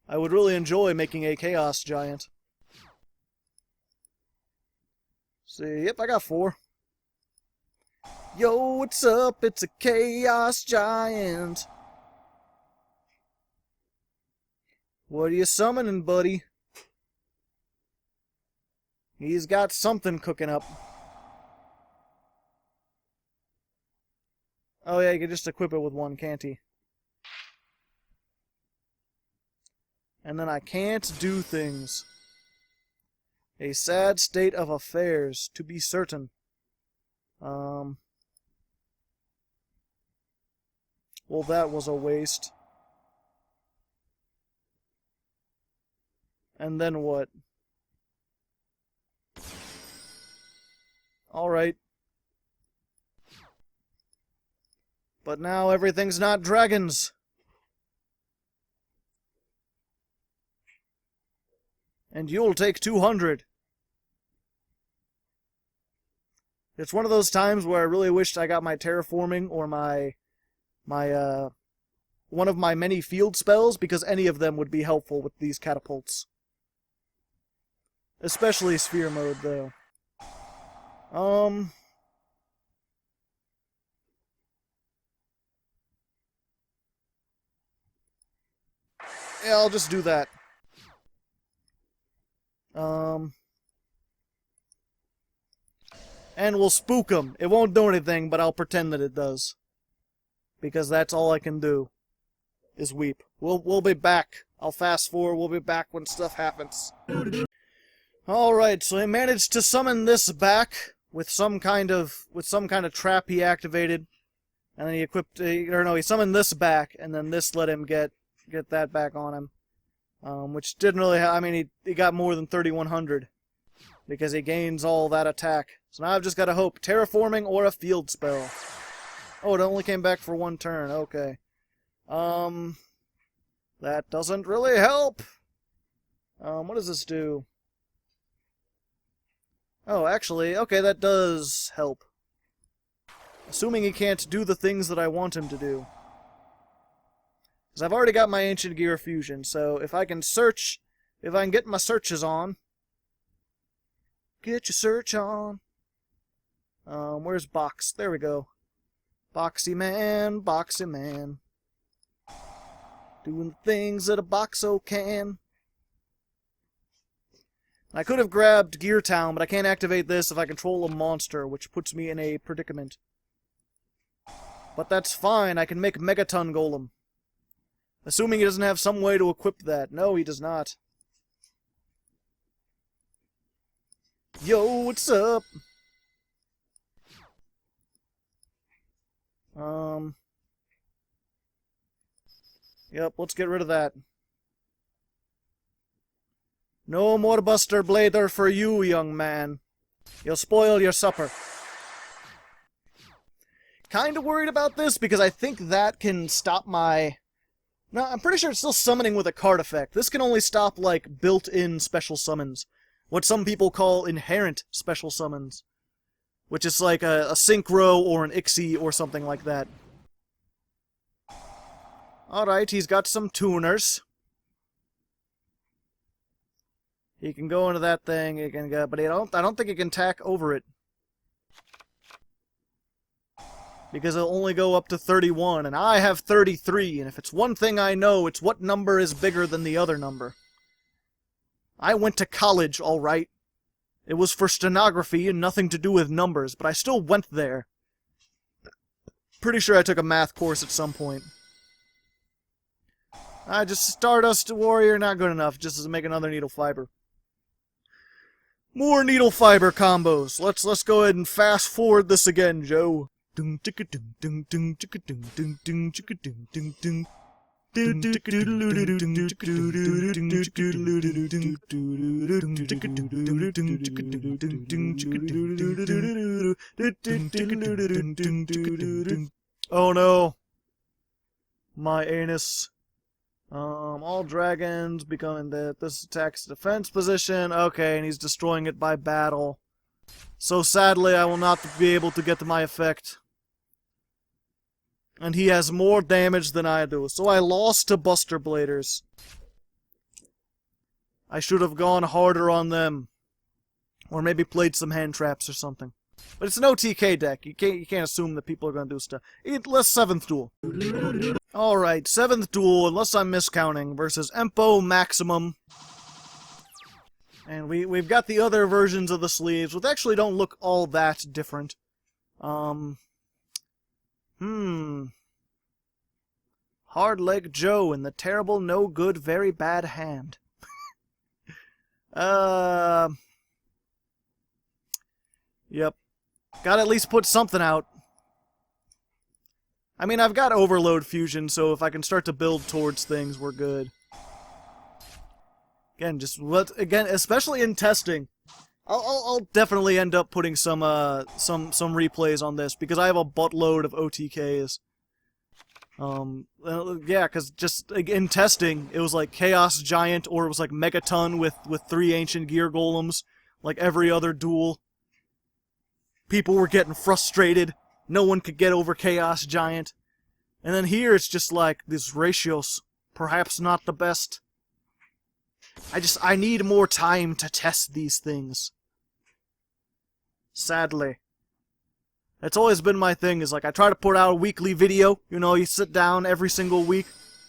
I would really enjoy making a Chaos Giant. See, yep, I got 4. Yo, what's up? It's a Chaos Giant. What are you summoning, buddy? He's got something cooking up. Oh yeah, you can just equip it with 1, can't he? And then I can't do things. A sad state of affairs, to be certain. Well, that was a waste. And then what? Alright. But now everything's not dragons. And you'll take 200. It's one of those times where I really wished I got my terraforming or my one of my many field spells, because any of them would be helpful with these catapults. Especially sphere mode, though. Yeah, I'll just do that. And we'll spook him. It won't do anything, but I'll pretend that it does. Because that's all I can do, is weep. We'll be back. I'll fast forward, we'll be back when stuff happens. Alright, so he managed to summon this back with some kind of trap he activated. And then he equipped, he summoned this back, and then this let him get that back on him. Which didn't really I mean, he got more than 3,100. Because he gains all that attack. So now I've just got to hope terraforming or a field spell. Oh, it only came back for 1 turn. Okay. That doesn't really help. What does this do? Oh, actually, okay, that does help. Assuming he can't do the things that I want him to do. Because I've already got my Ancient Gear Fusion, so if I can search, if I can get my searches on. Get your search on. Where's Box? There we go. Boxy man, Boxy man. Doing things that a Boxo can. I could have grabbed Gear Town, but I can't activate this if I control a monster, which puts me in a predicament. But that's fine, I can make Megaton Golem. Assuming he doesn't have some way to equip that. No, he does not. Yo, what's up? Yep, let's get rid of that. No more Buster Blader for you, young man. You'll spoil your supper. Kinda worried about this because I think that can stop my... No, I'm pretty sure it's still summoning with a card effect. This can only stop, like, built-in special summons. What some people call inherent special summons. Which is like a Synchro or an Ixie or something like that. Alright, he's got some tuners. He can go into that thing, he can go, but I don't think he can tack over it. Because it'll only go up to 31, and I have 33, and if it's one thing I know, it's what number is bigger than the other number. I went to college, alright. It was for stenography and nothing to do with numbers, but I still went there. Pretty sure I took a math course at some point. Just Stardust Warrior, not good enough, just to make another needle fiber. More needle fiber combos. Let's go ahead and fast forward this again, Joe. Oh no. My anus. All dragons becoming that. This attacks defense position. Okay, and he's destroying it by battle. So sadly, I will not be able to get to my effect. And he has more damage than I do. So I lost to Buster Bladers. I should have gone harder on them. Or maybe played some hand traps or something. But it's an OTK deck. You can't assume that people are going to do stuff. Let's 7th duel. Alright, 7th duel, unless I'm miscounting, versus Empo Maximum. And we've got the other versions of the sleeves, which actually don't look all that different. Hardleg Joe in the terrible, no good, very bad hand. Yep. Gotta at least put something out. I mean, I've got Overload Fusion, so if I can start to build towards things, we're good. Again, especially in testing, I'll definitely end up putting some replays on this because I have a buttload of OTKs. Yeah, because just in testing, it was like Chaos Giant or it was like Megaton with 3 Ancient Gear Golems, like every other duel. People were getting frustrated. No one could get over Chaos Giant. And then here it's just like, these ratios, perhaps not the best. I need more time to test these things. Sadly. That's always been my thing, is like, I try to put out a weekly video, you know, you sit down every single week,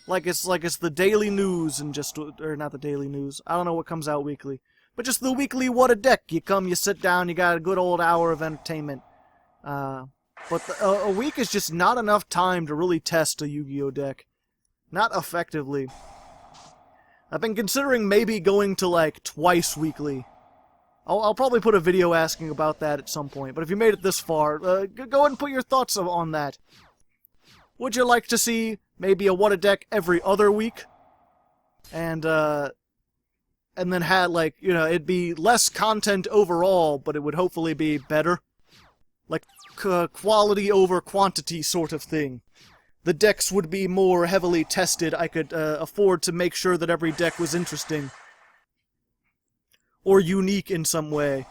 like it's the daily news, and or not the daily news, I don't know what comes out weekly, but just the weekly What a Deck, you sit down, you got a good old hour of entertainment. But a week is just not enough time to really test a Yu-Gi-Oh deck. Not effectively. I've been considering maybe going to like twice weekly. I'll probably put a video asking about that at some point, but if you made it this far, go ahead and put your thoughts on that. Would you like to see maybe a What a Deck every other week? And then had, like, you know, it'd be less content overall, but it would hopefully be better. Like, quality over quantity sort of thing. The decks would be more heavily tested. I could afford to make sure that every deck was interesting. Or unique in some way.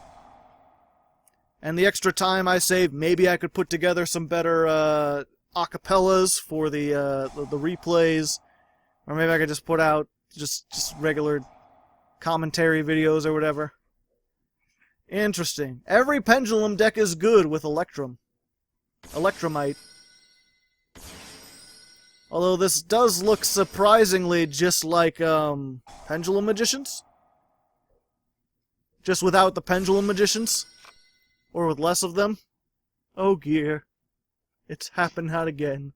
And the extra time I save, maybe I could put together some better acapellas for the replays. Or maybe I could just put out just regular commentary videos or whatever. Interesting. Every Pendulum deck is good with Electrum. Electrumite. Although this does look surprisingly just like Pendulum Magicians. Just without the Pendulum Magicians. Or with less of them. Oh, gear. It's happened again.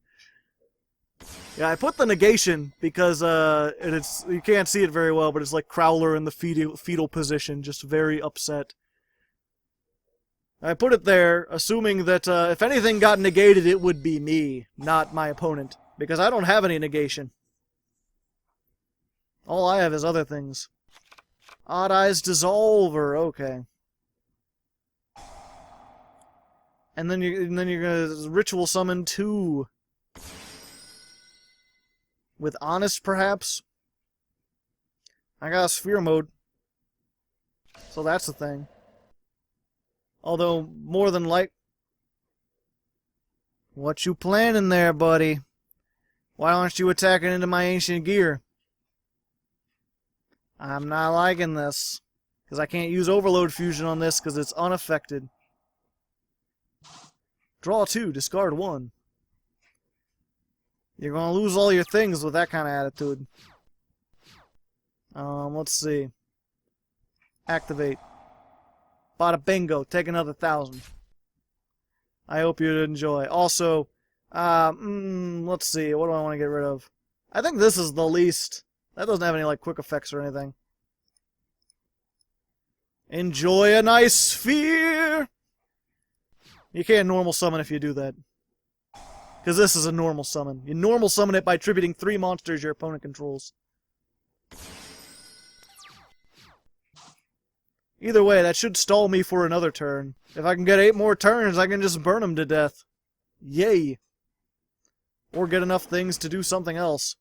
Yeah, I put the negation because it's you can't see it very well, but it's like Crowler in the fetal position, just very upset. I put it there, assuming that if anything got negated, it would be me, not my opponent, because I don't have any negation. All I have is other things. Odd Eyes Dissolver, okay. And then you're gonna ritual summon 2. With Honest, perhaps? I got a Sphere mode. So that's the thing. Although, more than like... What you planning there, buddy? Why aren't you attacking into my Ancient Gear? I'm not liking this. Because I can't use Overload Fusion on this because it's unaffected. Draw 2, discard 1. You're gonna lose all your things with that kind of attitude. Let's see. Activate. Bada bingo, take another 1,000. I hope you enjoy. Also, let's see, what do I want to get rid of? I think this is the least. That doesn't have any, like, quick effects or anything. Enjoy a nice sphere! You can't normal summon if you do that. Because this is a normal summon. You normal summon it by attributing 3 monsters your opponent controls. Either way, that should stall me for another turn. If I can get 8 more turns, I can just burn them to death. Yay! Or get enough things to do something else.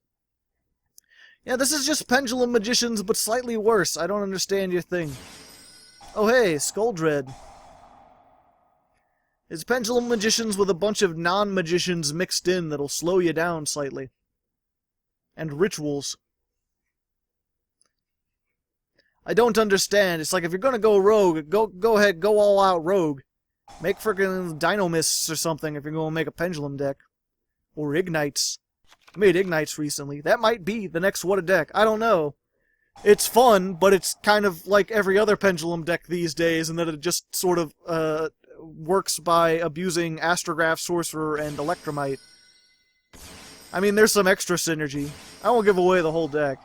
Yeah, this is just Pendulum Magicians, but slightly worse. I don't understand your thing. Oh hey, Skull Dread. It's Pendulum Magicians with a bunch of non-magicians mixed in that'll slow you down slightly. And rituals. I don't understand. It's like if you're gonna go rogue, go ahead, go all out rogue. Make frickin' Dino-Mists or something if you're gonna make a Pendulum deck. Or Ignites. I made Ignites recently. That might be the next What a Deck. I don't know. It's fun, but it's kind of like every other Pendulum deck these days, in that it just sort of, works by abusing Astrograph, Sorcerer, and Electromite. I mean, there's some extra synergy. I won't give away the whole deck,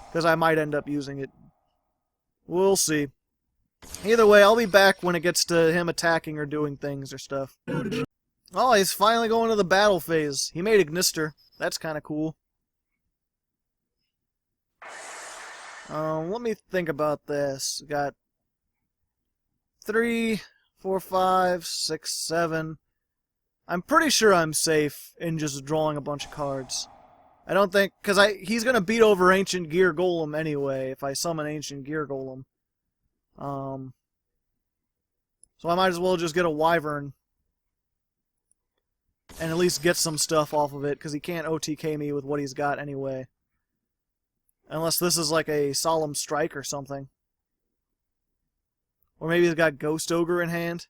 because I might end up using it. We'll see. Either way, I'll be back when it gets to him attacking or doing things or stuff. Oh, he's finally going to the battle phase. He made Ignister. That's kind of cool. Let me think about this. Got 3, 4, 5, 6, 7. I'm pretty sure I'm safe in just drawing a bunch of cards. I don't think... Because he's going to beat over Ancient Gear Golem anyway, if I summon Ancient Gear Golem. So I might as well just get a Wyvern. And at least get some stuff off of it, because he can't OTK me with what he's got anyway. Unless this is like a Solemn Strike or something. Or maybe he's got Ghost Ogre in hand.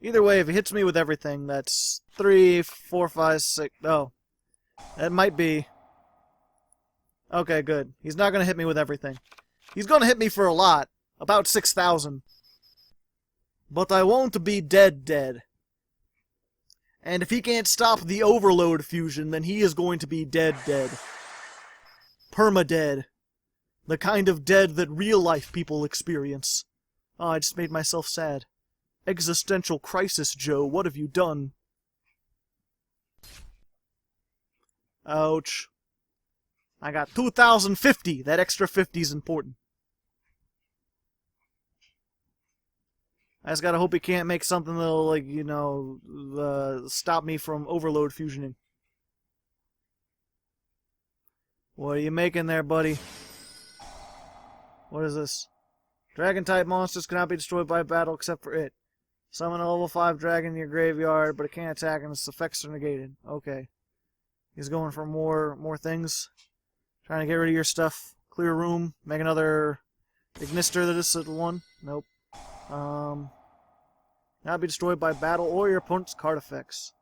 Either way, if he hits me with everything, that's 3, 4, 5, 6... Oh. That might be... Okay, good. He's not going to hit me with everything. He's going to hit me for a lot. About 6,000. But I won't be dead. And if he can't stop the Overload Fusion, then he is going to be dead. Perma-dead. The kind of dead that real-life people experience. Oh, I just made myself sad. Existential crisis, Joe. What have you done? Ouch. I got 2,050. That extra 50 is important. I just gotta hope he can't make something that'll, like, you know, stop me from Overload Fusioning. What are you making there, buddy? What is this? Dragon-type monsters cannot be destroyed by battle except for it. Summon a level 5 dragon in your graveyard, but it can't attack and its effects are negated. Okay. He's going for more things. Trying to get rid of your stuff. Clear room. Make another Ignister that is at 1. Nope. Not be destroyed by battle or your opponent's card effects.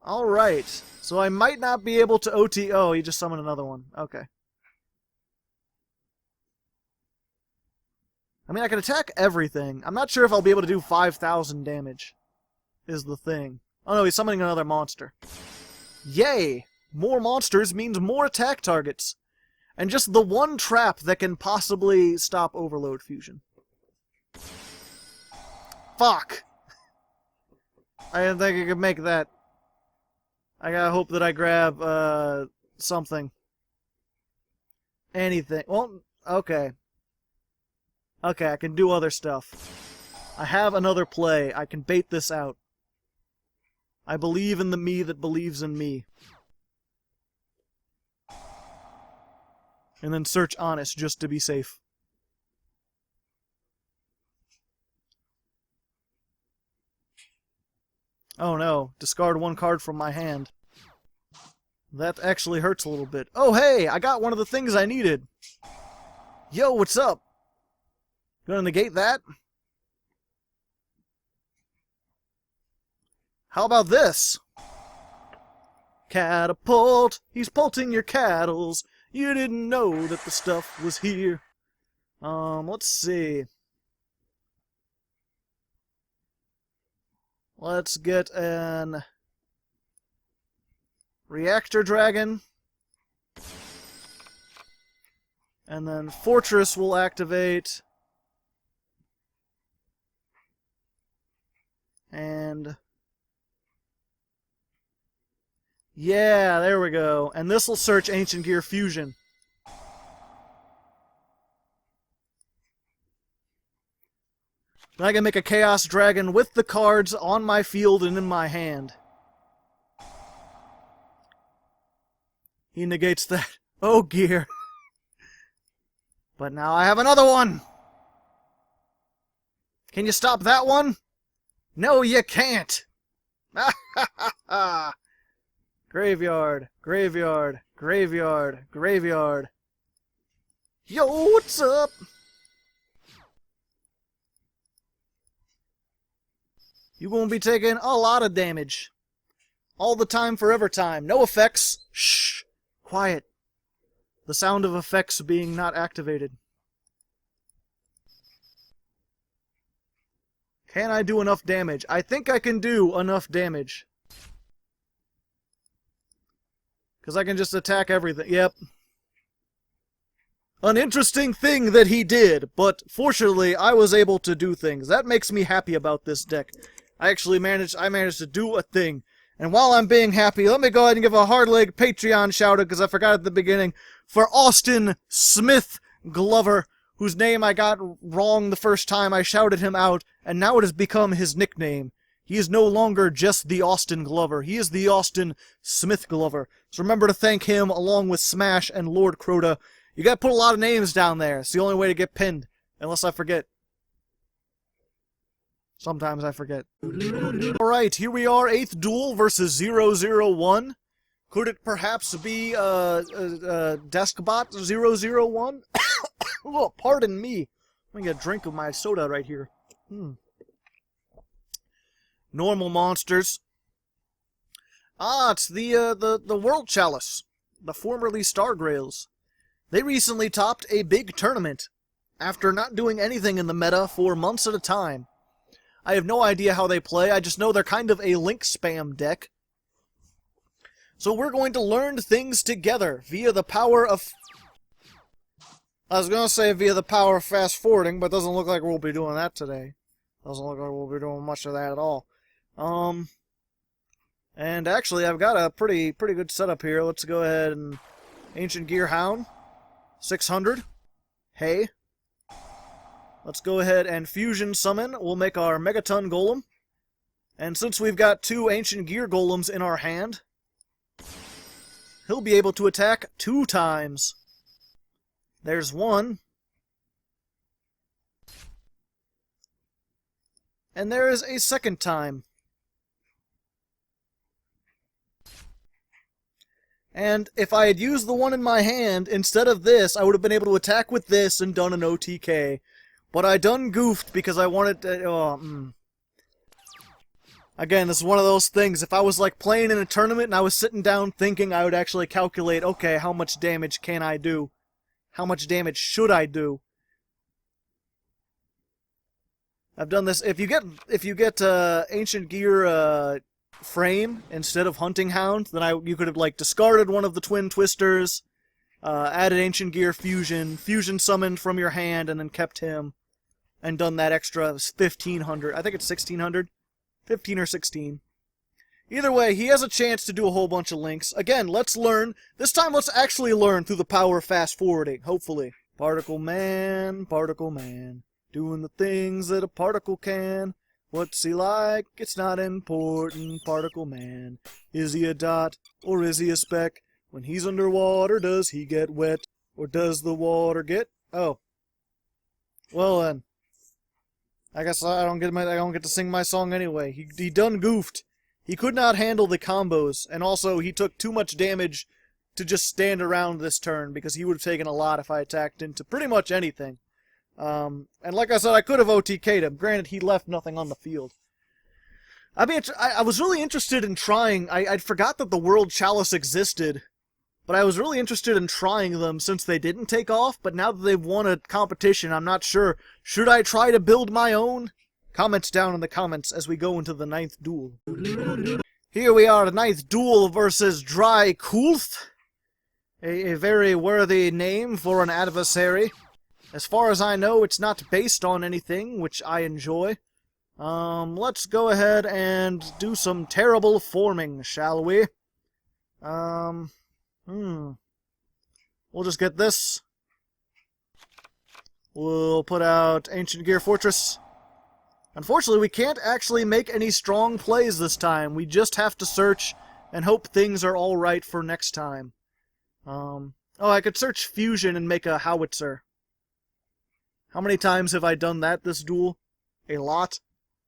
Alright. So I might not be able to OT... Oh, he just summoned another one. Okay. I mean, I can attack everything. I'm not sure if I'll be able to do 5,000 damage, is the thing. Oh no, he's summoning another monster. Yay! More monsters means more attack targets. And just the one trap that can possibly stop Overload Fusion. Fuck! I didn't think I could make that. I gotta hope that I grab, something. Anything. Well, okay. Okay, I can do other stuff. I have another play. I can bait this out. I believe in the me that believes in me. And then search honest just to be safe. Oh no, discard one card from my hand. That actually hurts a little bit. Oh hey, I got one of the things I needed. Yo, what's up? Gonna negate that? How about this? Catapult! He's pulting your cattles. You didn't know that the stuff was here. Let's see. Let's get an Reactor Dragon. And then Fortress will activate. And yeah, there we go. And this will search Ancient Gear Fusion. Then I can make a Chaos Dragon with the cards on my field and in my hand. He negates that. Oh, gear. But now I have another one! Can you stop that one? No, you can't! Graveyard, graveyard, graveyard, graveyard. Yo, what's up? You gonna be taking a lot of damage. All the time, forever time. No effects. Shh. Quiet. The sound of effects being not activated. Can I do enough damage? I think I can do enough damage. Because I can just attack everything. Yep. An interesting thing that he did, but fortunately I was able to do things. That makes me happy about this deck. I managed to do a thing. And while I'm being happy, let me go ahead and give a Hardleg Patreon shout out, because I forgot at the beginning, for Austin Smith Glover, whose name I got wrong the first time I shouted him out, and now it has become his nickname. He is no longer just the Austin Glover. He is the Austin Smith Glover. So remember to thank him along with Smash and Lord Crota. You gotta put a lot of names down there. It's the only way to get pinned. Unless I forget. Sometimes I forget. Alright, here we are, 8th Duel versus 001. Could it perhaps be Deskbot 001? Oh, pardon me. Let me get a drink of my soda right here. Normal monsters. Ah, it's the World Chalice. The formerly Stargrails. They recently topped a big tournament after not doing anything in the meta for months at a time. I have no idea how they play, I just know they're kind of a link spam deck. So we're going to learn things together via the power of... I was going to say via the power of fast forwarding, but it doesn't look like we'll be doing that today. Doesn't look like we'll be doing much of that at all. And actually I've got a pretty good setup here. Let's go ahead and... Ancient Gear Hound. 600. Hey. Let's go ahead and Fusion Summon. We'll make our Megaton Golem. And since we've got 2 Ancient Gear Golems in our hand, he'll be able to attack 2 times. There's 1. And there is a 2nd time. And if I had used the one in my hand instead of this, I would have been able to attack with this and done an OTK. But I done goofed because I wanted to... Again, this is one of those things. If I was like playing in a tournament and I was sitting down thinking, I would actually calculate, okay, how much damage can I do? How much damage should I do? I've done this. If you get Ancient Gear frame instead of Hunting Hound, then you could have like discarded one of the Twin Twisters, added Ancient Gear fusion summoned from your hand, and then kept him, and done that extra 1,500. I think it's 1,600, 15 or 16. Either way, he has a chance to do a whole bunch of links. Again, let's learn. This time, let's actually learn through the power of fast forwarding. Hopefully, Particle Man, doing the things that a particle can. What's he like? It's not important, Particle Man. Is he a dot, or is he a speck? When he's underwater, does he get wet? Or does the water get... Oh. Well then. I guess I don't get to sing my song anyway. He done goofed. He could not handle the combos, and also he took too much damage to just stand around this turn, because he would have taken a lot if I attacked into pretty much anything. And like I said, I could have OTK'd him. Granted, he left nothing on the field. I mean, I was really interested in trying... I forgot that the World Chalice existed, but I was really interested in trying them since they didn't take off, but now that they've won a competition, I'm not sure. Should I try to build my own? Comments down in the comments as we go into the 9th duel. Here we are, the 9th duel versus Dry Kulth. A very worthy name for an adversary. As far as I know, it's not based on anything, which I enjoy. Let's go ahead and do some terrible forming, shall we? We'll just get this. We'll put out Ancient Gear Fortress. Unfortunately, we can't actually make any strong plays this time. We just have to search and hope things are alright for next time. Oh, I could search Fusion and make a Howitzer. How many times have I done that this duel? A lot.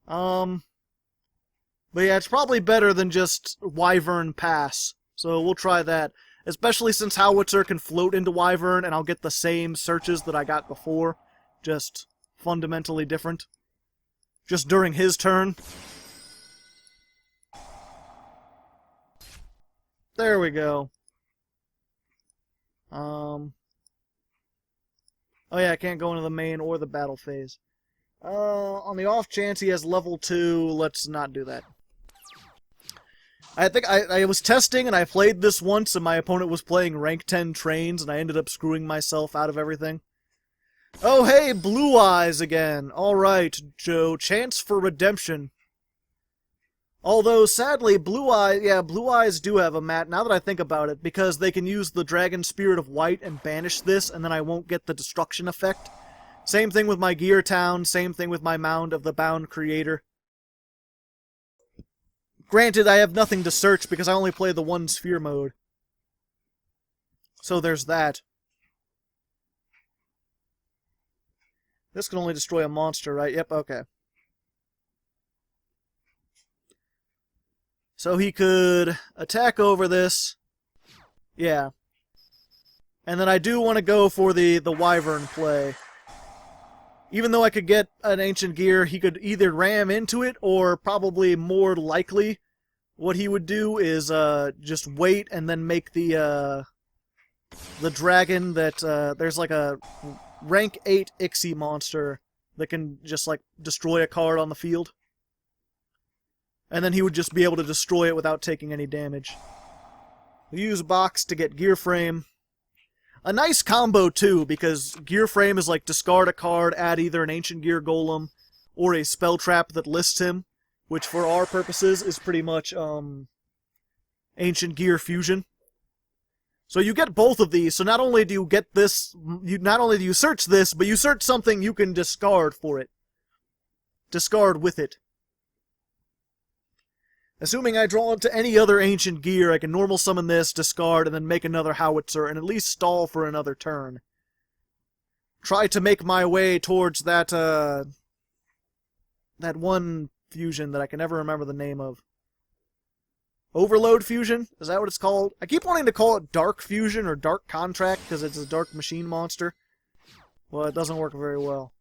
But yeah, it's probably better than just Wyvern Pass. So we'll try that. Especially since Howitzer can float into Wyvern and I'll get the same searches that I got before. Just fundamentally different. Just during his turn. There we go. Oh yeah, I can't go into the main or the battle phase. On the off chance he has level 2, let's not do that. I think I was testing and I played this once and my opponent was playing rank 10 trains and I ended up screwing myself out of everything. Oh hey, Blue Eyes again. Alright, Joe, chance for redemption. Although, sadly, Blue Eyes do have a mat, now that I think about it, because they can use the Dragon Spirit of White and banish this, and then I won't get the destruction effect. Same thing with my Gear Town, same thing with my Mound of the Bound Creator. Granted, I have nothing to search because I only play the one sphere mode. So there's that. This can only destroy a monster, right? Yep, okay. So he could attack over this. Yeah. And then I do want to go for the Wyvern play. Even though I could get an Ancient Gear, he could either ram into it, or probably more likely, what he would do is just wait and then make the dragon that, there's like a rank 8 Ixie monster that can just like destroy a card on the field. And then he would just be able to destroy it without taking any damage. We use Box to get Gear Frame. A nice combo, too, because Gear Frame is like discard a card, add either an Ancient Gear Golem, or a Spell Trap that lists him, which for our purposes is pretty much, Ancient Gear Fusion. So you get both of these, so not only do you get this, not only do you search this, but you search something you can discard for it. Discard with it. Assuming I draw into any other Ancient Gear, I can normal summon this, discard, and then make another Howitzer, and at least stall for another turn. Try to make my way towards that, that one fusion that I can never remember the name of. Overload Fusion? Is that what it's called? I keep wanting to call it Dark Fusion or Dark Contract, because it's a Dark Machine monster. Well, it doesn't work very well.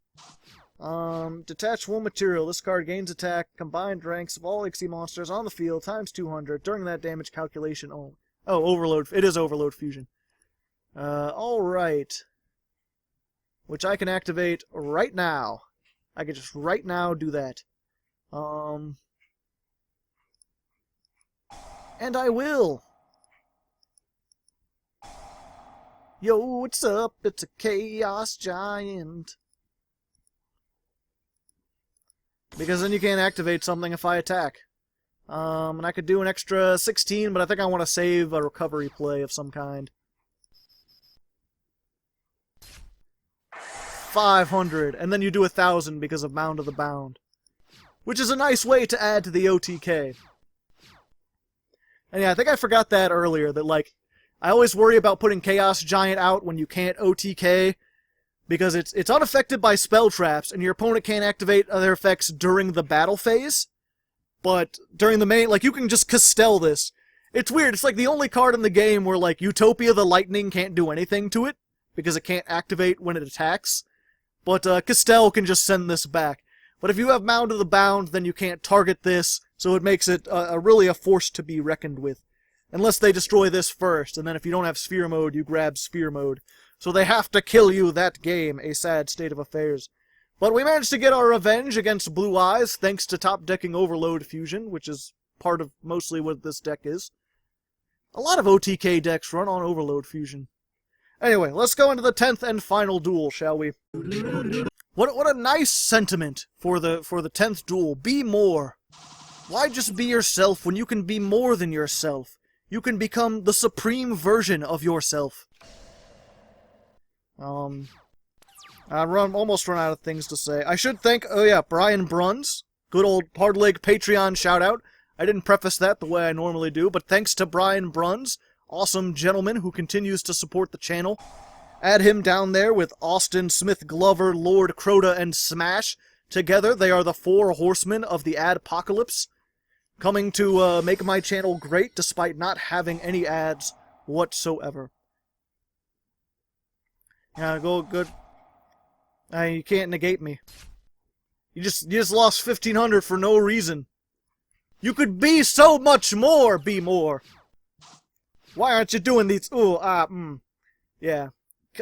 Detach one material. This card gains attack, combined ranks of all Ixie monsters on the field, times 200, during that damage calculation. Oh, Overload. It is Overload Fusion. Alright. Which I can activate right now. I could just right now do that. And I will. Yo, what's up? It's a Chaos Giant. Because then you can't activate something if I attack. And I could do an extra 16, but I think I want to save a recovery play of some kind. 500, and then you do 1,000 because of Mound of the Bound. Which is a nice way to add to the OTK. And yeah, I think I forgot that earlier, that like, I always worry about putting Chaos Giant out when you can't OTK, because it's unaffected by spell traps, and your opponent can't activate other effects during the battle phase. But during the main, like, you can just Castell this. It's weird, it's like the only card in the game where, like, Utopia the Lightning can't do anything to it, because it can't activate when it attacks. But Castell can just send this back. But if you have Mound of the Bound, then you can't target this, so it makes it really a force to be reckoned with. Unless they destroy this first, and then if you don't have Sphere Mode, you grab Sphere Mode. So they have to kill you that game, a sad state of affairs. But we managed to get our revenge against Blue Eyes, thanks to top-decking Overload Fusion, which is part of mostly what this deck is. A lot of OTK decks run on Overload Fusion. Anyway, let's go into the 10th and final duel, shall we? What a nice sentiment for the 10th duel. Be more. Why just be yourself when you can be more than yourself? You can become the supreme version of yourself. Almost run out of things to say. I should thank, oh yeah, Brian Bruns. Good old Hardleg Patreon shout-out. I didn't preface that the way I normally do, but thanks to Brian Bruns, awesome gentleman who continues to support the channel. Add him down there with Austin, Smith Glover, Lord Crota, and Smash. Together, they are the 4 horsemen of the Adpocalypse, coming to make my channel great despite not having any ads whatsoever. Yeah, go good. You can't negate me. You just lost 1,500 for no reason. You could be so much more, be more. Why aren't you doing these? Yeah.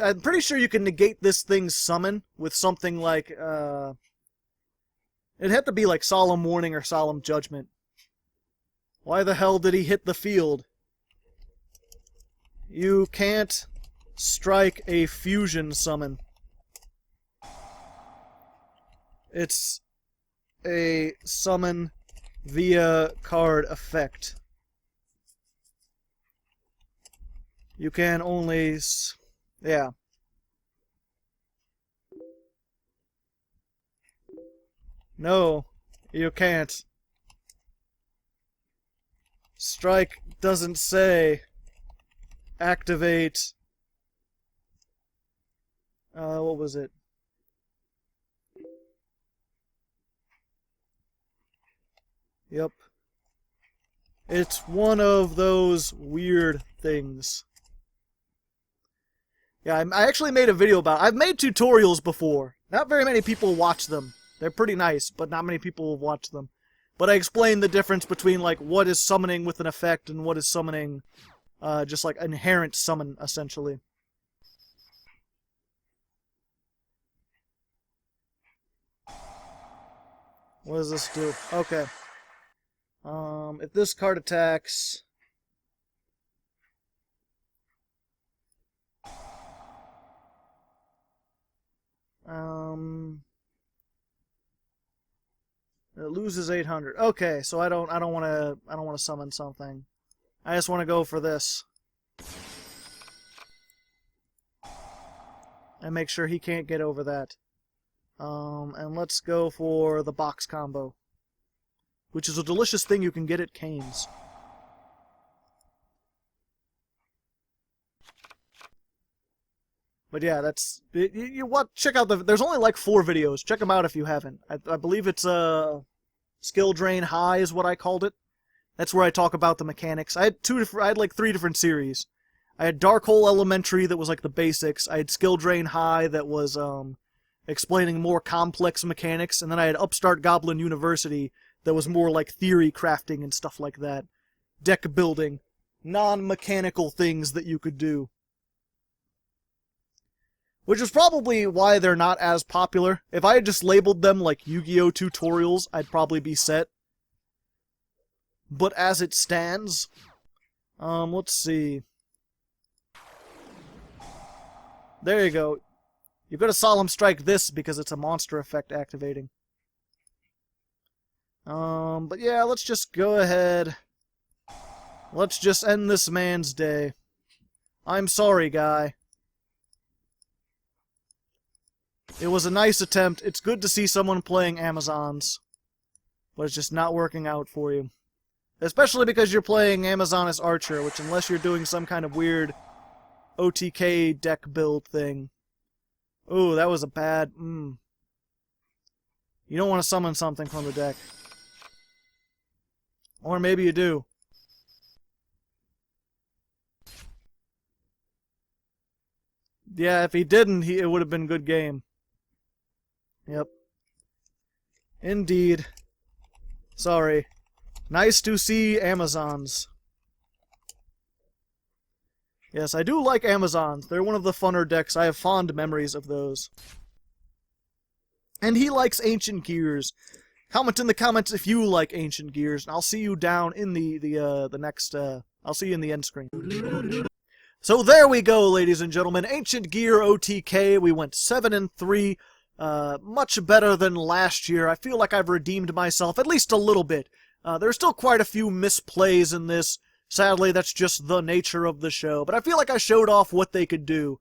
I'm pretty sure you can negate this thing's summon with something like, it'd have to be like Solemn Warning or Solemn Judgment. Why the hell did he hit the field? You can't strike a fusion summon. It's a summon via card effect. You can only... yeah. No, you can't. Strike doesn't say activate... what was it? Yep. It's one of those weird things. Yeah, I actually made a video about it. I've made tutorials before. Not very many people watch them. They're pretty nice, but not many people have watched them. But I explained the difference between, like, what is summoning with an effect and what is summoning, just like inherent summon, essentially. What does this do? Okay. If this card attacks... it loses 800. Okay, so I don't want to summon something. I just want to go for this. And make sure he can't get over that. And let's go for the box combo, which is a delicious thing you can get at Cane's. But yeah, that's... check out the... There's only like 4 videos. Check them out if you haven't. I believe it's Skill Drain High is what I called it. That's where I talk about the mechanics. I had like 3 different series. I had Dark Hole Elementary that was like the basics. I had Skill Drain High that was explaining more complex mechanics. And then I had Upstart Goblin University that was more like theory crafting and stuff like that. Deck building. Non-mechanical things that you could do. Which is probably why they're not as popular. If I had just labeled them like Yu-Gi-Oh! Tutorials, I'd probably be set. But as it stands, let's see. There you go. You've got to Solemn Strike this because it's a monster effect activating. But yeah, let's just go ahead. Let's just end this man's day. I'm sorry, guy. It was a nice attempt. It's good to see someone playing Amazons. But it's just not working out for you. Especially because you're playing Amazoness Archer, which unless you're doing some kind of weird OTK deck build thing. Ooh, that was a bad... You don't want to summon something from the deck. Or maybe you do. Yeah, if he didn't, it would have been a good game. Yep. Indeed. Sorry. Nice to see Amazons. Yes, I do like Amazons. They're one of the funner decks. I have fond memories of those. And he likes Ancient Gears. Comment in the comments if you like Ancient Gears, and I'll see you down in the next, I'll see you in the end screen. So there we go, ladies and gentlemen. Ancient Gear OTK. We went 7-3. Much better than last year. I feel like I've redeemed myself, at least a little bit. There's still quite a few misplays in this. Sadly, that's just the nature of the show. But I feel like I showed off what they could do.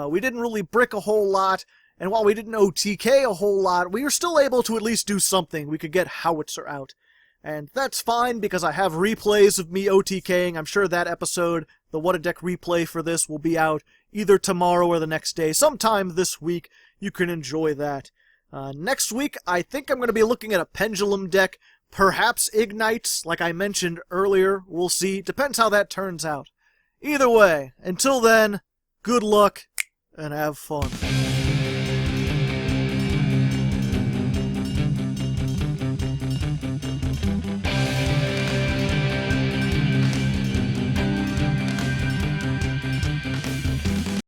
We didn't really brick a whole lot. And while we didn't OTK a whole lot, we were still able to at least do something. We could get Howitzer out. And that's fine, because I have replays of me OTKing. I'm sure that episode, the What a Deck replay for this, will be out either tomorrow or the next day. Sometime this week, you can enjoy that. Next week, I think I'm going to be looking at a Pendulum deck. Perhaps Ignites, like I mentioned earlier. We'll see. Depends how that turns out. Either way, until then, good luck, and have fun.